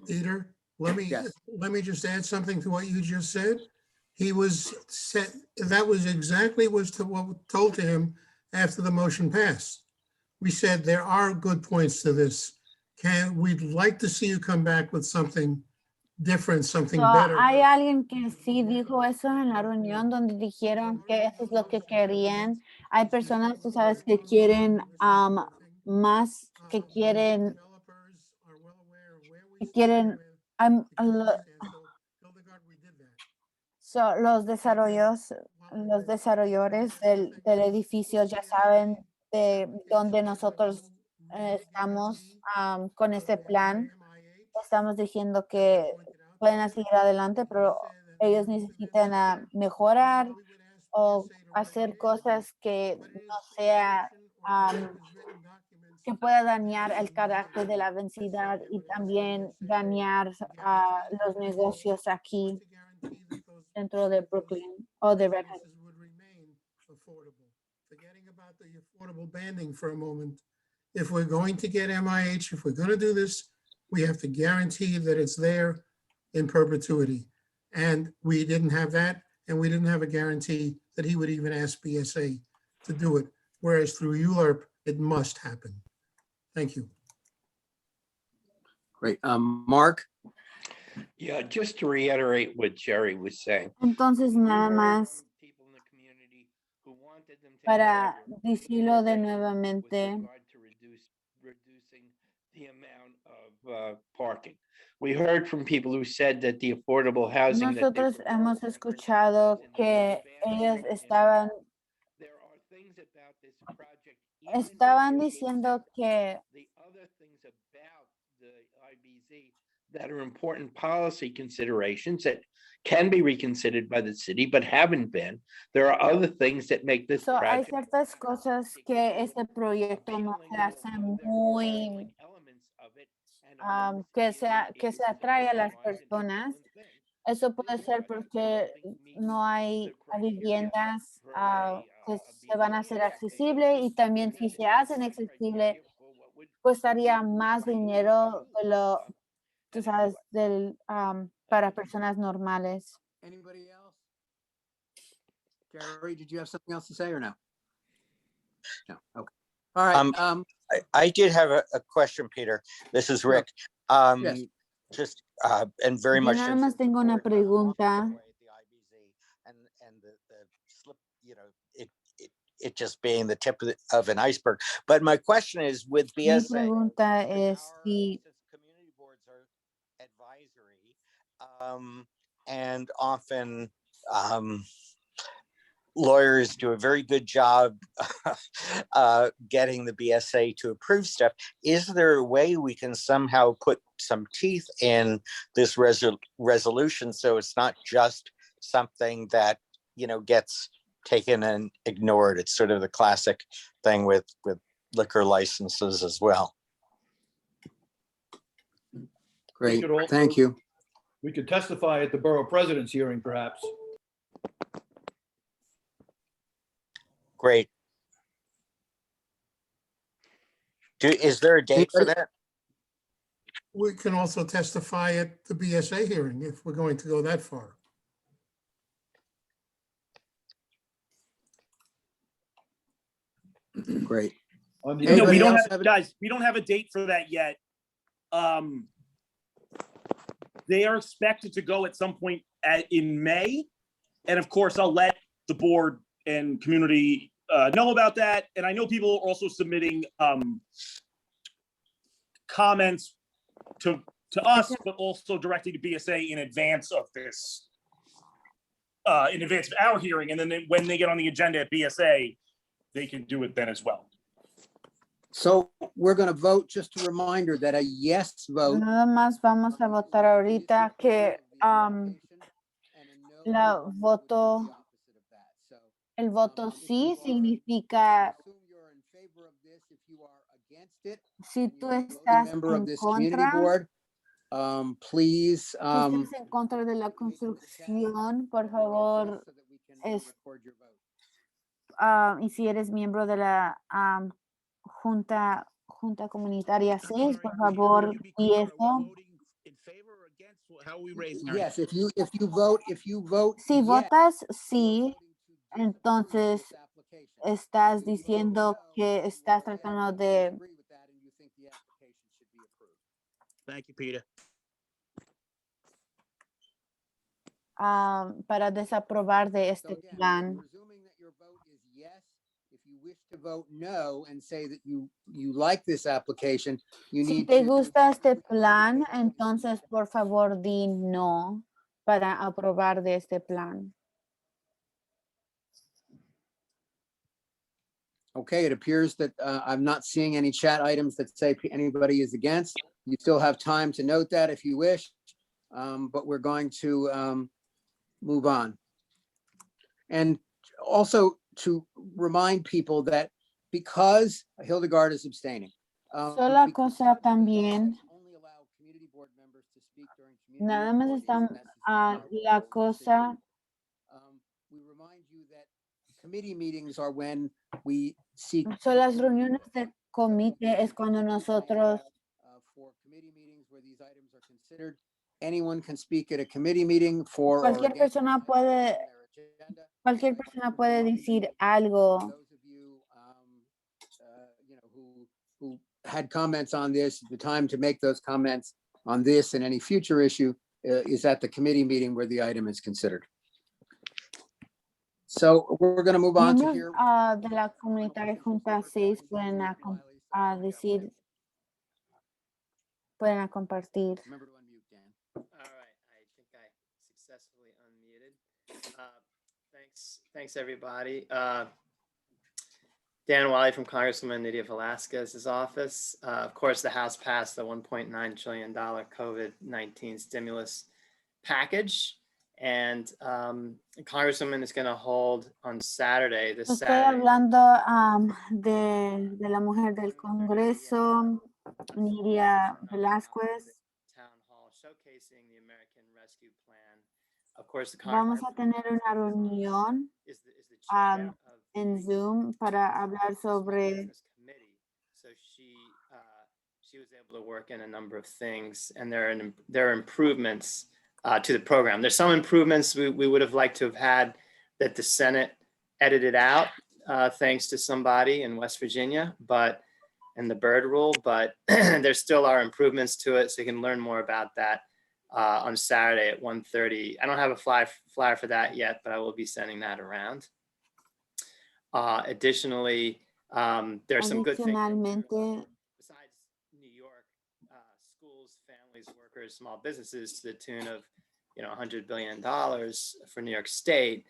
Peter, Yes. let me just add something to what you just said. He was said, that was exactly what was told to him after the motion passed. We said, there are good points to this. We'd like to see you come back with something different, something So, better. hay alguien que sí dijo eso en la reunión donde dijeron que eso es lo que querían. Hay personas, tú sabes, que quieren más, que quieren, so, los desarrolladores del edificio ya saben de dónde nosotros estamos con este plan. Estamos diciendo que pueden seguir adelante, pero ellos necesitan mejorar o hacer cosas que no sea, que pueda dañar el carácter de la densidad y también dañar los negocios aquí dentro de Brooklyn o de Red Hook. Would remain affordable. Forgetting about the affordable banding for a moment. If we're going to get MIH, if we're going to do this, we have to guarantee that it's there in perpetuity. And we didn't have that, and we didn't have a guarantee that he would even ask BSA to do it. Whereas through ULURP, it must happen. Thank you. Great. Mark? Yeah, just to reiterate what Jerry was saying. Entonces, nada más People in the community who wanted them to para have decirlo de with nuevamente. regard to reducing the amount of parking. We heard from people who said that the affordable housing that they Nosotros hemos escuchado que ellos estaban there are things about this project even estaban if you diciendo accept que the other things about the IBZ that are important policy considerations that can be reconsidered by the city but haven't been. There are other things that make this so, hay project ciertas cosas que este proyecto no se hace muy elements of it and que se atrae a las personas, Eso puede ser porque no hay viviendas que se van a hacer accesibles y también si se hacen accesibles, costaría más dinero de lo, tú sabes, para personas normales. Anybody else? Jerry, did you have something else to say or no? No, okay. All right, I did have a question, Peter. This is Rick. Yes. Just and very Yo much. nada más tengo una pregunta. And the slip, you know, it just being the tip of an iceberg. But my question is with Mi BSA, pregunta es si community boards are advisory, and often lawyers do a very good job getting the BSA to approve stuff. Is there a way we can somehow put some teeth in this resolution so it's not just something that, you know, gets taken and ignored? It's sort of the classic thing with liquor licenses as well. Great, could also- thank you. We could testify at the borough president's hearing, perhaps. Great. Is there a date for that? We can also testify at the BSA hearing if we're going to go that far. Great. On the No, Anybody we don't else have, have a- guys, we don't have a date for that yet. They are expected to go at some point in May. And of course, I'll let the board and community know about that. And I know people are also submitting comments to us, but also directly to BSA in advance of this, in advance of our hearing. And then when they get on the agenda at BSA, they can do it then as well. So we're going to vote, just a reminder that a yes vote. nada más vamos a votar ahorita que el voto sí significa si tú estás Member of en this community contra, board, please, si estás en contra de la construcción, por favor, y si eres miembro de la Junta Comunitaria 6, por favor, y eso. yes, if you vote Si yes, votas sí, entonces estás diciendo que estás tratando de Thank you, Peter. para desaprobar de So este again, plan. presuming that your vote is yes, if you wish to vote no and say that you like this application, you Si need te to gusta este plan, entonces por favor di no para aprobar de este plan. Okay, it appears that I'm not seeing any chat items that say anybody is against. You still have time to note that if you wish, but we're going to move on. And also to remind people that because Hildegard is abstaining. Sola cosa también, nada más están la cosa. We remind you that committee meetings are when we seek. Son las reuniones del comité es cuando nosotros For committee meetings where these items are considered, anyone can speak at a committee meeting for. or cualquier against persona items puede on their agenda. cualquier persona puede decir algo. Those of you, you know, who had comments on this, the time to make those comments on this and any future issue is at the committee meeting where the item is considered. So we're going to move on to Miembros here. de la comunitaria Junta 6 pueden decir, pueden compartir. Remember to unmute, Dan. All right, I think I successfully unmuted. Thanks everybody. Dan Wiley from Congresswoman Nydia Velasquez's office. Of course, the House passed the $1.9 trillion COVID-19 stimulus package. And Congresswoman is going to hold on Saturday, this Estoy Saturday. hablando de la mujer del Congreso, Nydia Velasquez. Town Hall showcasing the American Rescue Plan Of course, the Vamos a tener una reunión en Zoom para hablar sobre So she was able to work in a number of things, and there are improvements to the program. There's some improvements we would have liked to have had that the Senate edited out thanks to somebody in West Virginia, and the Byrd rule, but there still are improvements to it. So you can learn more about that on Saturday at 1:30. I don't have a flyer for that yet, but I will be sending that around. Additionally, there are some good things. Besides New York, schools, families, workers, small businesses to the tune of $100 billion for New York State.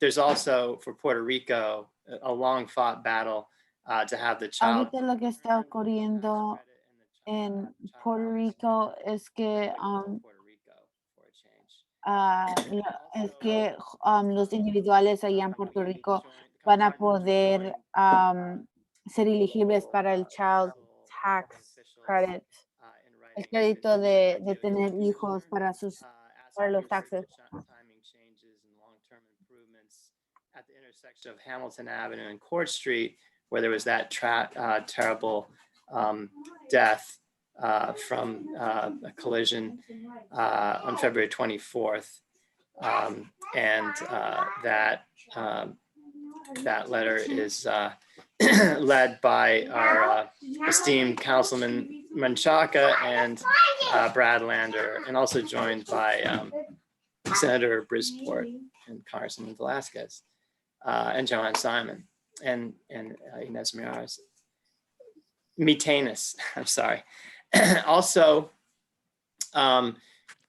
There's also for Puerto Rico a long fought battle to have the child. Ahorita lo que está ocurriendo en Puerto Rico es que los individuales allá en Puerto Rico van a poder ser elegibles para el Child Tax Credit, el crédito de tener hijos para los taxes. At the intersection of Hamilton Avenue and Court Street, where there was that terrible death from a collision on February 24th. That letter is led by our esteemed Councilman Menchaca and Brad Lander, and also joined by Senator Brisport and Congressman Velasquez and Joanne Simon and Inez Miaras. Mitanis, I'm sorry. Also,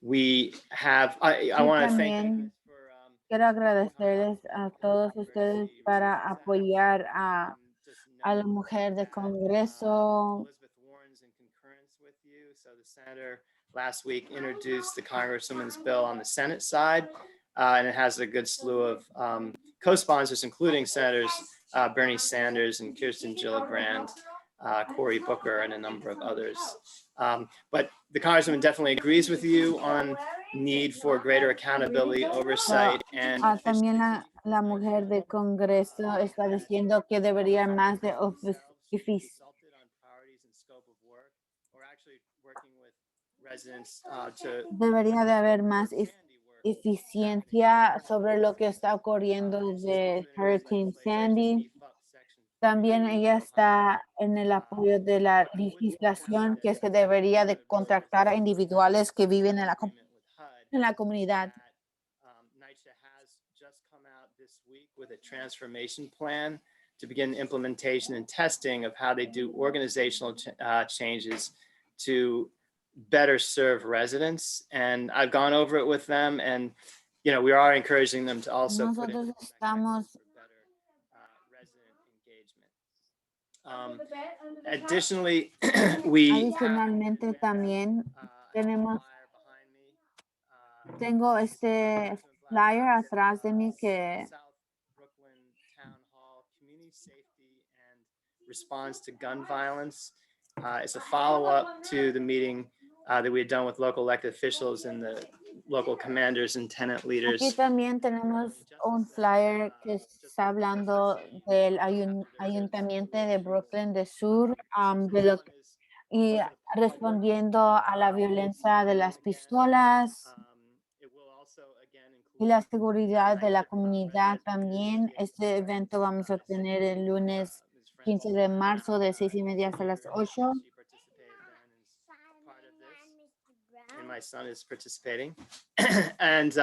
we have, I want to thank. Quiero agradecerles a todos ustedes para apoyar a la mujer de Congreso. So the senator last week introduced the Congresswoman's bill on the Senate side, and it has a good slew of co-sponsors, including Senators Bernie Sanders and Kirsten Gillibrand, Cory Booker, and a number of others. But the Congresswoman definitely agrees with you on need for greater accountability, oversight, and también la mujer de Congreso está diciendo que debería más de debería de haber más eficiencia sobre lo que está ocurriendo de Hurricane Sandy. También ella está en el apoyo de la legislación que se debería de contratar a individuales que viven en la comunidad. NYCHA has just come out this week with a transformation plan to begin implementation and testing of how they do organizational changes to better serve residents. And I've gone over it with them, and we are encouraging them to also put in additionally, Adicionalmente también tengo este flyer atrás de mí que response to gun violence. It's a follow-up to the meeting that we had done with local elected officials and the local commanders and tenant leaders. Aquí también tenemos un flyer que está hablando del ayuntamiento de Brooklyn de Sur, y respondiendo a la violencia de las pistolas y la seguridad de la comunidad también. Este evento vamos a tener el lunes 15 de marzo de 6:30 hasta las 8. And my son is participating. And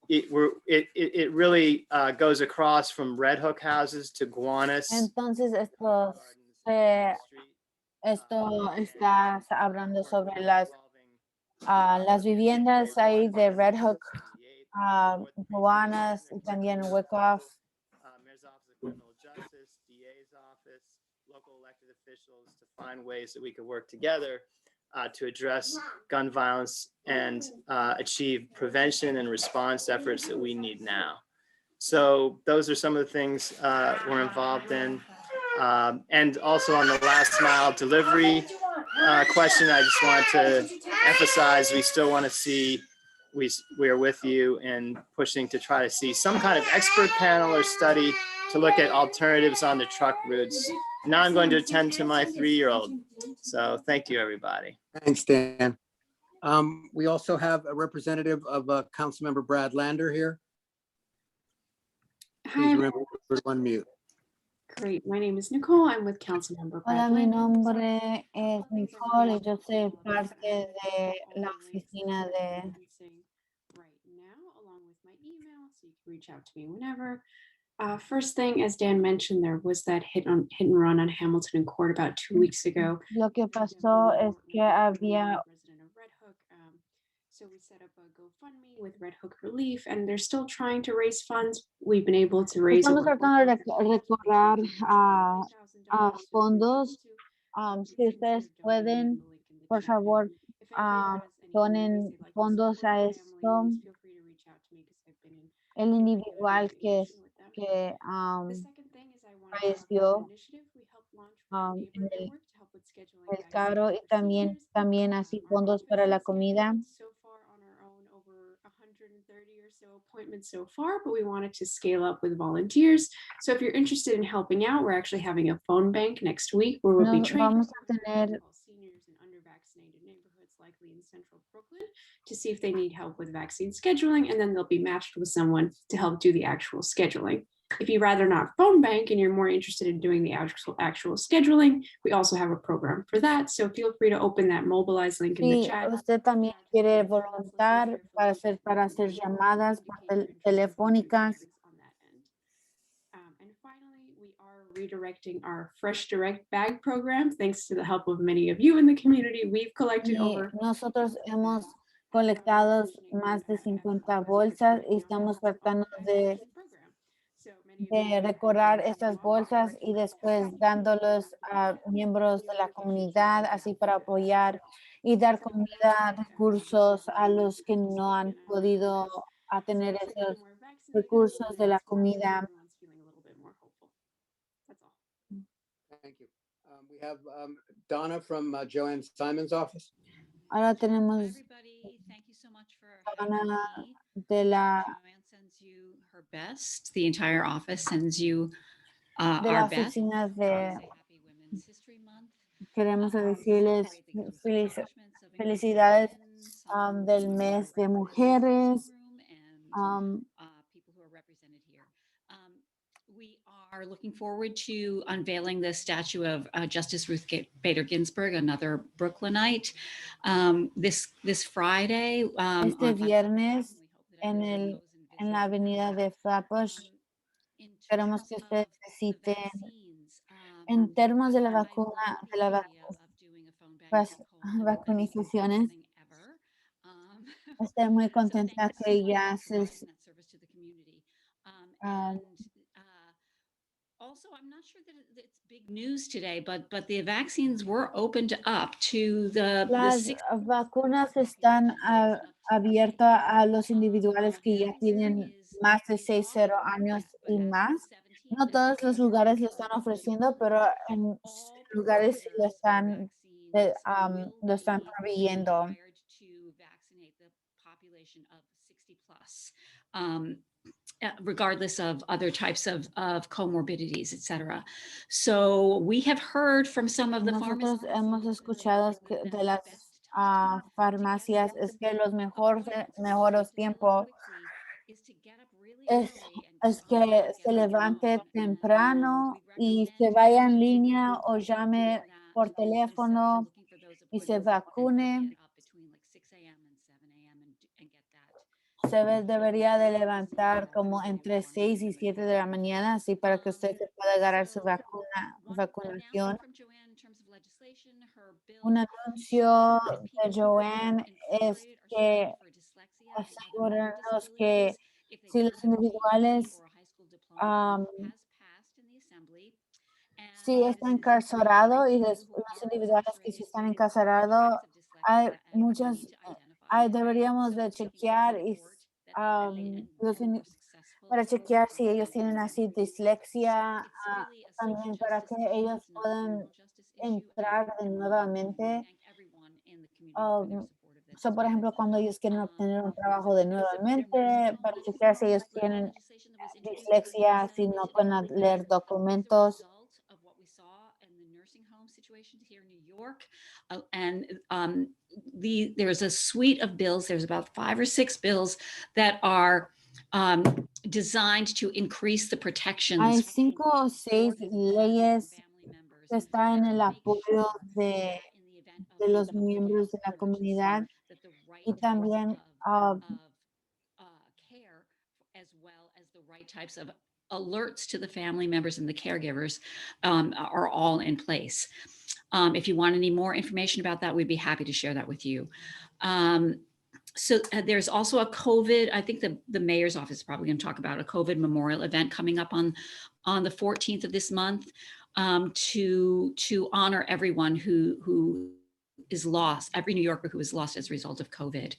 it really goes across from Red Hook houses to Gowanus. Entonces esto está hablando sobre las viviendas ahí de Red Hook, Gowanus y también Wyckoff. Mayor's Office of Criminal Justice, DA's office, local elected officials to find ways that we could work together to address gun violence and achieve prevention and response efforts that we need now. So those are some of the things we're involved in. And also on the last mile delivery question, I just wanted to emphasize we still want to see we are with you in pushing to try to see some kind of expert panel or study to look at alternatives on the truck routes. Now I'm going to attend to my 3-year-old. So thank you, everybody. Thanks, Dan. We also have a representative of Councilmember Brad Lander here. Please Hi, remember to unmute. great. My name is Nicole. I'm with Councilmember Hola, Brad mi Lander. nombre es Nicole y yo soy parte de la oficina de... Right now, along with my email, so you can reach out to me whenever. First thing, as Dan mentioned, there was that hit and run on Hamilton and Court about 2 weeks ago. Lo que pasó es que había... So we set up a GoFundMe with Red Hook Relief, and they're still trying to raise funds. We've been able to raise Estamos over tratando de recorrer a fondos. Si ustedes pueden, por favor, donen fondos a esto. El individual que falleció en el carro y también así fondos para la comida. Appointments so far, but we wanted to scale up with volunteers. So if you're interested in helping out, we're actually having a phone bank next week where we'll be training Vamos a tener seniors in undervaccinated neighborhoods, likely in central Brooklyn, to see if they need help with vaccine scheduling, and then they'll be matched with someone to help do the actual scheduling. If you'd rather not phone bank and you're more interested in doing the actual scheduling, we also have a program for that. So feel free to open that mobilize link in the Si chat. usted también quiere voluntar para hacer llamadas telefónicas. And finally, we are redirecting our Fresh Direct Bag program. Thanks to the help of many of you in the community, we've collected over. Nosotros hemos colectado más de 50 bolsas y estamos tratando de recorrer estas bolsas y después dándolos a miembros de la comunidad, así para apoyar y dar comida, recursos a los que no han podido tener esos recursos de la comida. Thank you. We have Donna from Joanne Simon's office. Ahora tenemos Ana de la her best. The entire office sends you de la our best. oficina de queremos decirles felicidades del mes de mujeres. People who are represented here. We are looking forward to unveiling the statue of Justice Ruth Bader Ginsburg, another Brooklynite, this Friday. Este viernes en la avenida de Flatbush. Queremos que ustedes visiten en términos de la vacuna, de la vacunaciones. Estoy muy contenta que ya se also, I'm not sure that it's big news today, but the vaccines were opened up to las vacunas están abiertas a los individuales que ya tienen más de 60 años y más. No todos los lugares lo están ofreciendo, pero en lugares sí lo están proveyendo. Regardless of other types of comorbidities, etc. So we have heard from some of the Nosotros hemos escuchado de las farmacias es que los mejores tiempos es que se levante temprano y se vaya en línea o llame por teléfono y se vacune. Se debería de levantar como entre 6 y 7 de la mañana, así para que usted se pueda agarrar su vacunación. Un anuncio de Joanne es que asegurarnos que si los individuales si están encarcerados y los individuales que sí están encarcerados, hay muchas, deberíamos de chequear y para chequear si ellos tienen así dislexia, también para que ellos puedan entrar de nuevamente. So, por ejemplo, cuando ellos quieren obtener un trabajo de nuevamente, para chequear si ellos tienen dislexia, si no pueden leer documentos. Of what we saw in the nursing home situations here in New York. There's a suite of bills. There's about 5 or 6 bills that are designed to increase the protections. Hay 5 o 6 leyes que están en el apoyo de los miembros de la comunidad y también care, as well as the right types of alerts to the family members and the caregivers are all in place. If you want any more information about that, we'd be happy to share that with you. So there's also a COVID, I think the mayor's office is probably going to talk about a COVID memorial event coming up on the 14th of this month to honor everyone who is lost, every New Yorker who is lost as a result of COVID.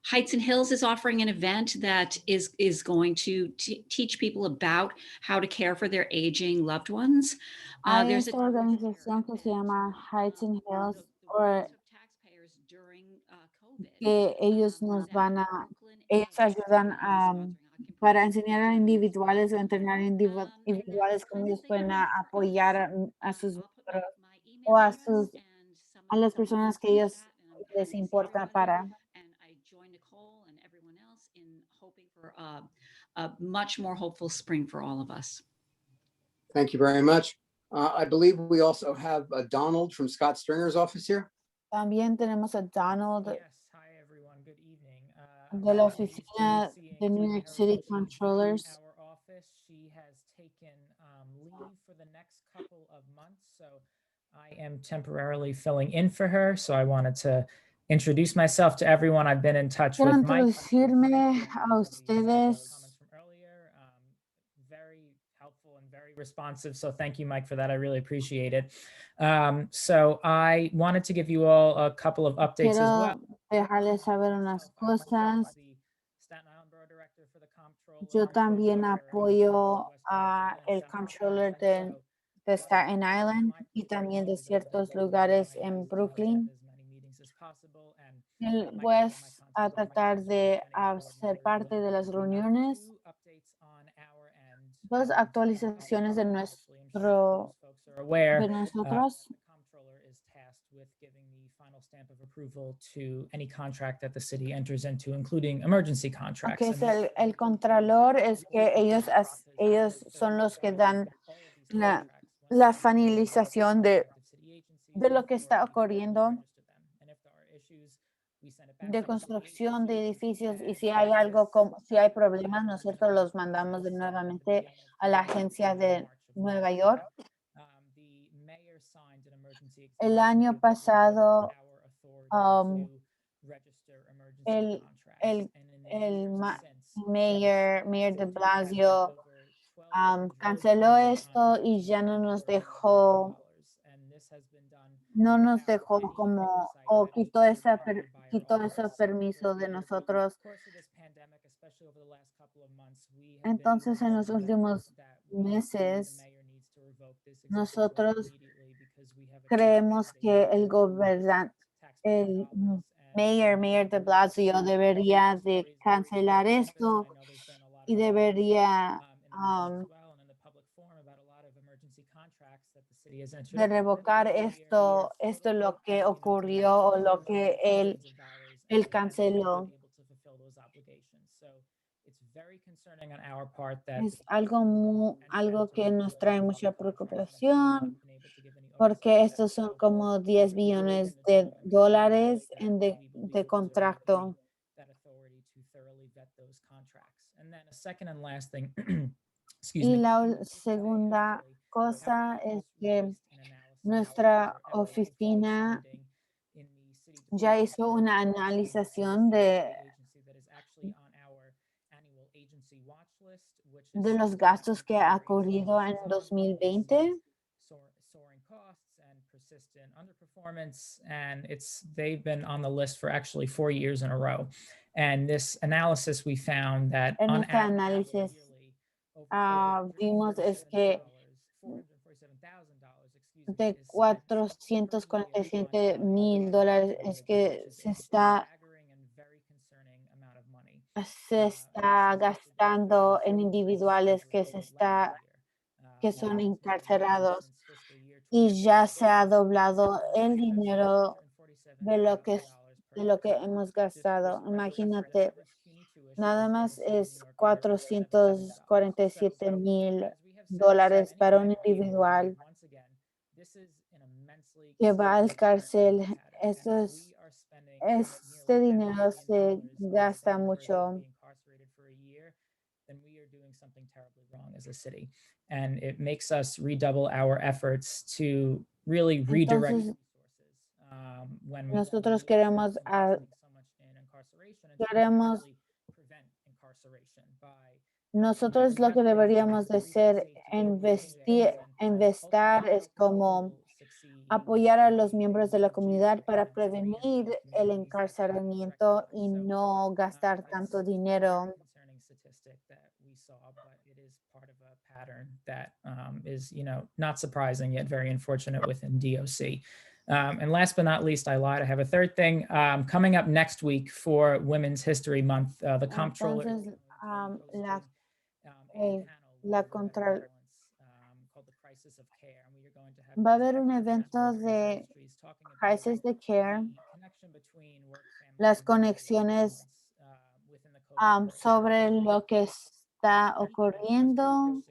Heights and Hills is offering an event that is going to teach people about how to care for their aging loved ones. Hay There's esta organización que se llama Heights and Hills, que ellos ayudan para enseñar a individuales o entrenar individuales cómo ellos pueden apoyar a sus miembros o a las personas que ellos les importa para. Join Nicole and everyone else in hoping for a much more hopeful spring for all of us. Thank you very much. I believe we also have Donald from Scott Stringer's office here. También tenemos a Donald Hi, everyone. Good evening. de la oficina de New York City Controllers. Our office. She has taken leave for the next couple of months, so I am temporarily filling in for her. So I wanted to introduce myself to everyone. I've been in touch Quiero with Mike. introducirme a ustedes. Very helpful and very responsive. So thank you, Mike, for that. I really appreciate it. So I wanted to give you all a couple of updates as well. Dejarles saber unas cosas. Yo también apoyo a el controller de Staten Island y también de ciertos lugares en Brooklyn. Voy a tratar de ser parte de las reuniones. 2 actualizaciones de nosotros. With giving the final stamp of approval to any contract that the city enters into, including emergency contracts. Que es el contralor, es que ellos son los que dan la finalización de lo que está ocurriendo de construcción de edificios, y si hay si hay problemas, nosotros los mandamos nuevamente a la agencia de Nueva York. El año pasado, el mayor de Blasio canceló esto y ya no nos dejó como, o quitó ese permiso de nosotros. Entonces, en los últimos meses, nosotros creemos que el mayor de Blasio debería de cancelar esto y debería de revocar esto lo que ocurrió o lo que él canceló. Es algo que nos trae mucha preocupación, porque estos son como 10 billones de dólares de contrato. Y la segunda cosa es que nuestra oficina ya hizo una analización de los gastos que ha ocurrido en 2020. Underperformance, and they've been on the list for actually 4 years in a row. And this analysis, we found that en este análisis vimos es que de $447,000 es que se está gastando en individuales que son encarcelados y ya se ha doblado el dinero de lo que hemos gastado. Imagínate, nada más es $447,000 para un individual que va al cárcel. Este dinero se gasta mucho. Then we are doing something terribly wrong as a city. And it makes us redouble our efforts to really redirect Entonces, when nosotros queremos nosotros lo que deberíamos de hacer, investar es como apoyar a los miembros de la comunidad para prevenir el encarcelamiento y no gastar tanto dinero. Pattern that is, not surprising yet very unfortunate within DOC. And last but not least, I lied. I have a third thing coming up next week for Women's History Month. The comptroller. Entonces, va a haber un evento de Crisis de Care, las conexiones sobre lo que está ocurriendo.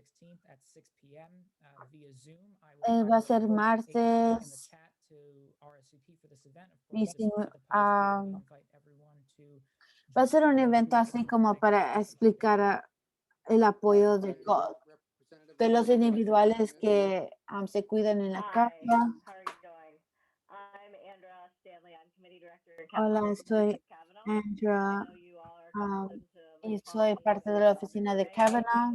Va a ser martes. Va a ser un evento así como para explicar el apoyo de los individuales que se cuidan en la casa. Hola, soy Andrea y soy parte de la oficina de Kavanaugh.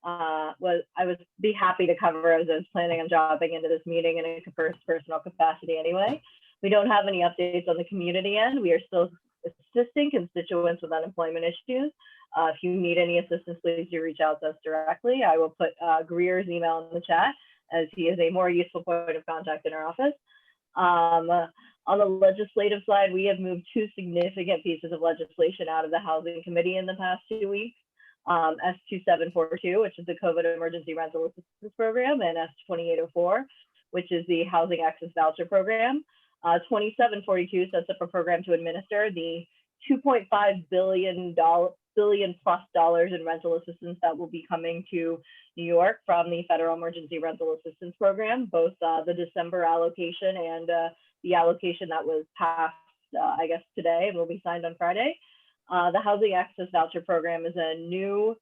I would be happy to cover as I was planning on dropping into this meeting in a personal capacity anyway. We don't have any updates on the community end. We are still assisting constituents with unemployment issues. If you need any assistance, please do reach out to us directly. I will put Greer's email in the chat as he is a more useful point of contact in our office. On the legislative side, we have moved two significant pieces of legislation out of the Housing Committee in the past 2 weeks. S2742, which is the COVID Emergency Rental Assistance Program, and S2804, which is the Housing Access Voucher Program. 2742 sets up a program to administer the $2.5 billion in rental assistance that will be coming to New York from the Federal Emergency Rental Assistance Program, both the December allocation and the allocation that was passed, I guess, today and will be signed on Friday. The Housing Access Voucher Program is a new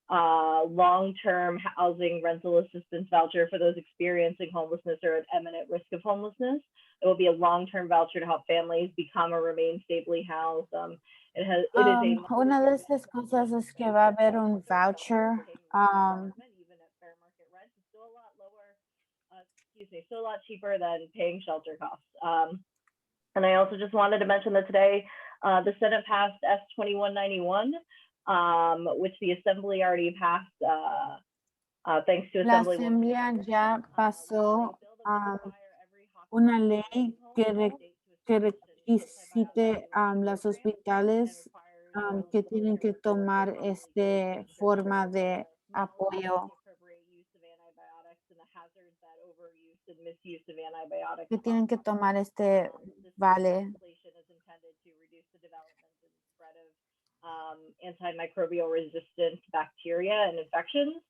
long-term housing rental assistance voucher for those experiencing homelessness or at imminent risk of homelessness. It will be a long-term voucher to help families become or remain stably housed. Una de estas cosas es que va a haber un voucher. Still a lot cheaper than paying shelter costs. And I also just wanted to mention that today, the Senate passed S2191, which the Assembly already passed, thanks to La Assembly. Asamblea ya pasó una ley que requisite los hospitales que tienen que tomar esta forma de apoyo. Que tienen que tomar este vale. Antimicrobial resistant bacteria and infections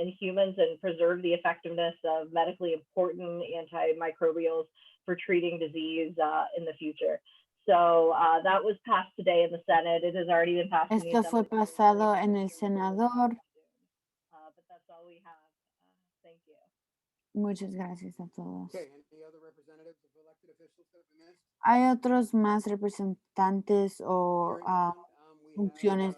in humans and preserve the effectiveness of medically important antimicrobials for treating disease in the future. So that was passed today in the Senate. It has already been passed. Esto fue pasado en el senador. But that's all we have. Thank you. Muchas gracias a todos. Okay, any other representatives of elected officials that we missed? ¿Hay otros más representantes o funciones,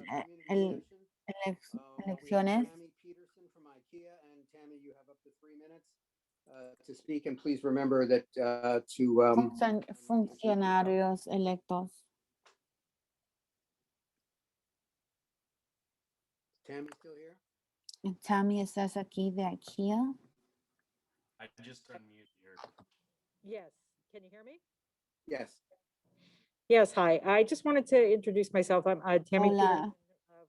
elecciones? Tammy Peterson from IKEA, and Tammy, you have up to 3 minutes to speak, and please remember that Funcionarios electos. Tammy still here? Tammy, ¿estás aquí de IKEA? I just unmuted here. Yes, can you hear me? Yes. Yes, hi. I just wanted to introduce myself. I'm Tammy Peterson, Hola,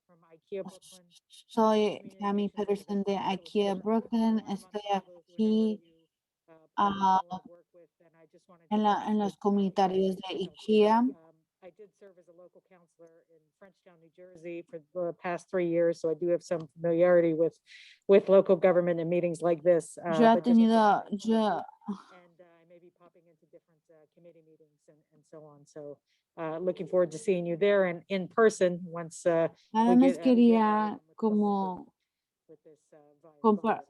from IKEA Brooklyn. soy Tammy Peterson de IKEA Brooklyn. Estoy aquí en los comunitarios de IKEA. I did serve as a local counselor in Frenchtown, New Jersey for the past 3 years, so I do have some familiarity with local government and meetings like this. Yo he but just tenido, and I may be popping into different committee meetings and so on. So looking forward to seeing you there and in person once we nada más get quería como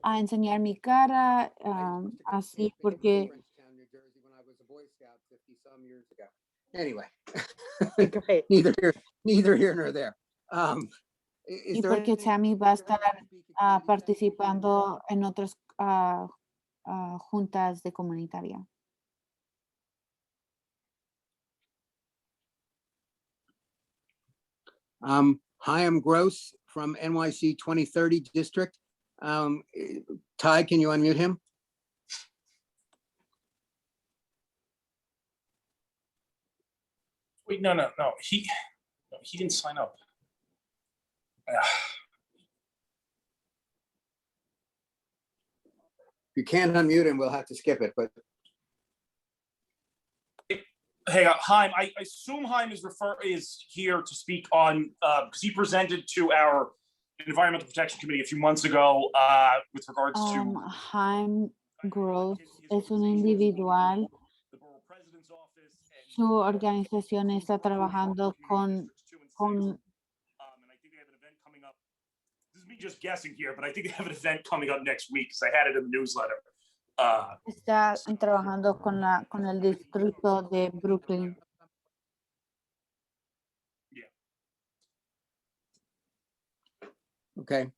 a enseñar mi cara, así porque Frenchtown, New Jersey, when I was a Boy Scout 50-some years ago. Anyway, Great. neither here nor there. Is y there porque Tammy va a estar participando en otras juntas de comunitaria. Hi, I'm Gross from NYC 2030 District. Ty, can you unmute him? Wait, no. He didn't sign up. If you can't unmute him, we'll have to skip it, but Hey, Haim, I assume Haim is here to speak on, because he presented to our Environmental Protection Committee a few months ago with regards to Haim Gross es un individual. Su organización está trabajando con This is me just guessing here, but I think they have an event coming up next week because I had it in the newsletter. está trabajando con el distrito de Brooklyn. okay.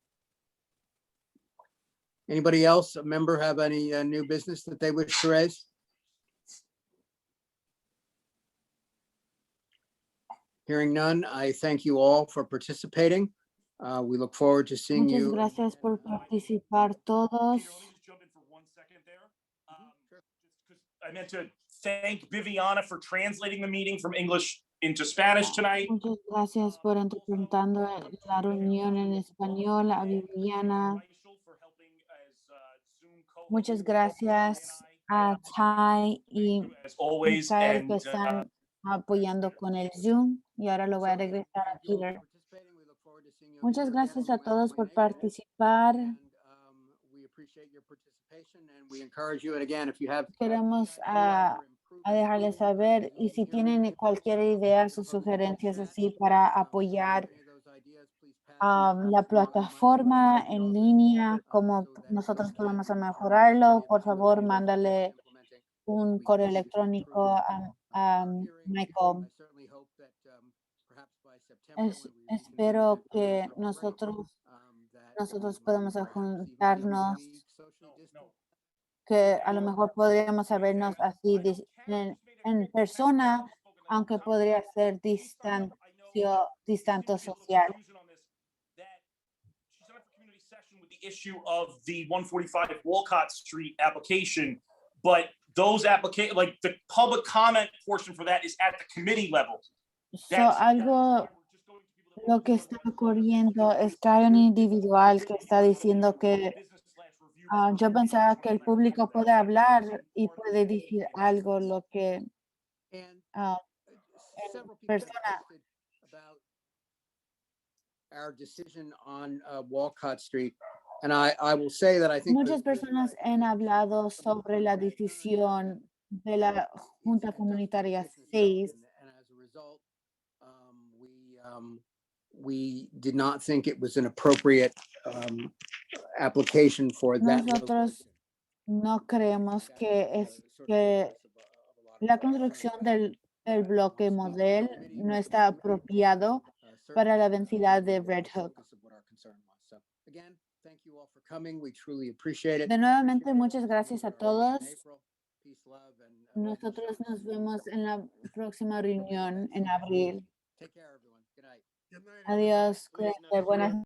Anybody else, a member, have any new business that they wish to raise? Hearing none, I thank you all for participating. We look forward to seeing Muchas you. gracias por participar todos. I meant to thank Viviana for translating the meeting from English into Spanish tonight. Muchas gracias por interpretando la reunión en español a Viviana. Muchas gracias a Ty y Michael que están apoyando con el Zoom. Y ahora lo voy a regresar a Peter. Muchas gracias a todos por participar. We appreciate your participation and we encourage you. And again, if you have Queremos a dejarles saber y si tienen cualquier idea, sus sugerencias así para apoyar la plataforma en línea, como nosotros podemos mejorarlo, por favor, mándale un correo electrónico a Michael. Espero que nosotros podemos juntarnos, que a lo mejor podríamos vernos así en persona, aunque podría ser distante social. The issue of the 145 Walcott Street application, but those applications, like the public comment portion for that is at the committee level. Lo que está ocurriendo es que hay un individual que está diciendo que yo pensaba que el público puede hablar y puede decir algo, lo que en persona. Our decision on Walcott Street, and I will say that I think Muchas personas han hablado sobre la decisión de la Junta Comunitaria 6. And as a result, we did not think it was an appropriate application for that. Nosotros no creemos que la construcción del bloque modelo no está apropiado para la densidad de Red Hook. De nuevamente, muchas gracias a todos. Nosotros nos vemos en la próxima reunión en abril. Adiós. Buenas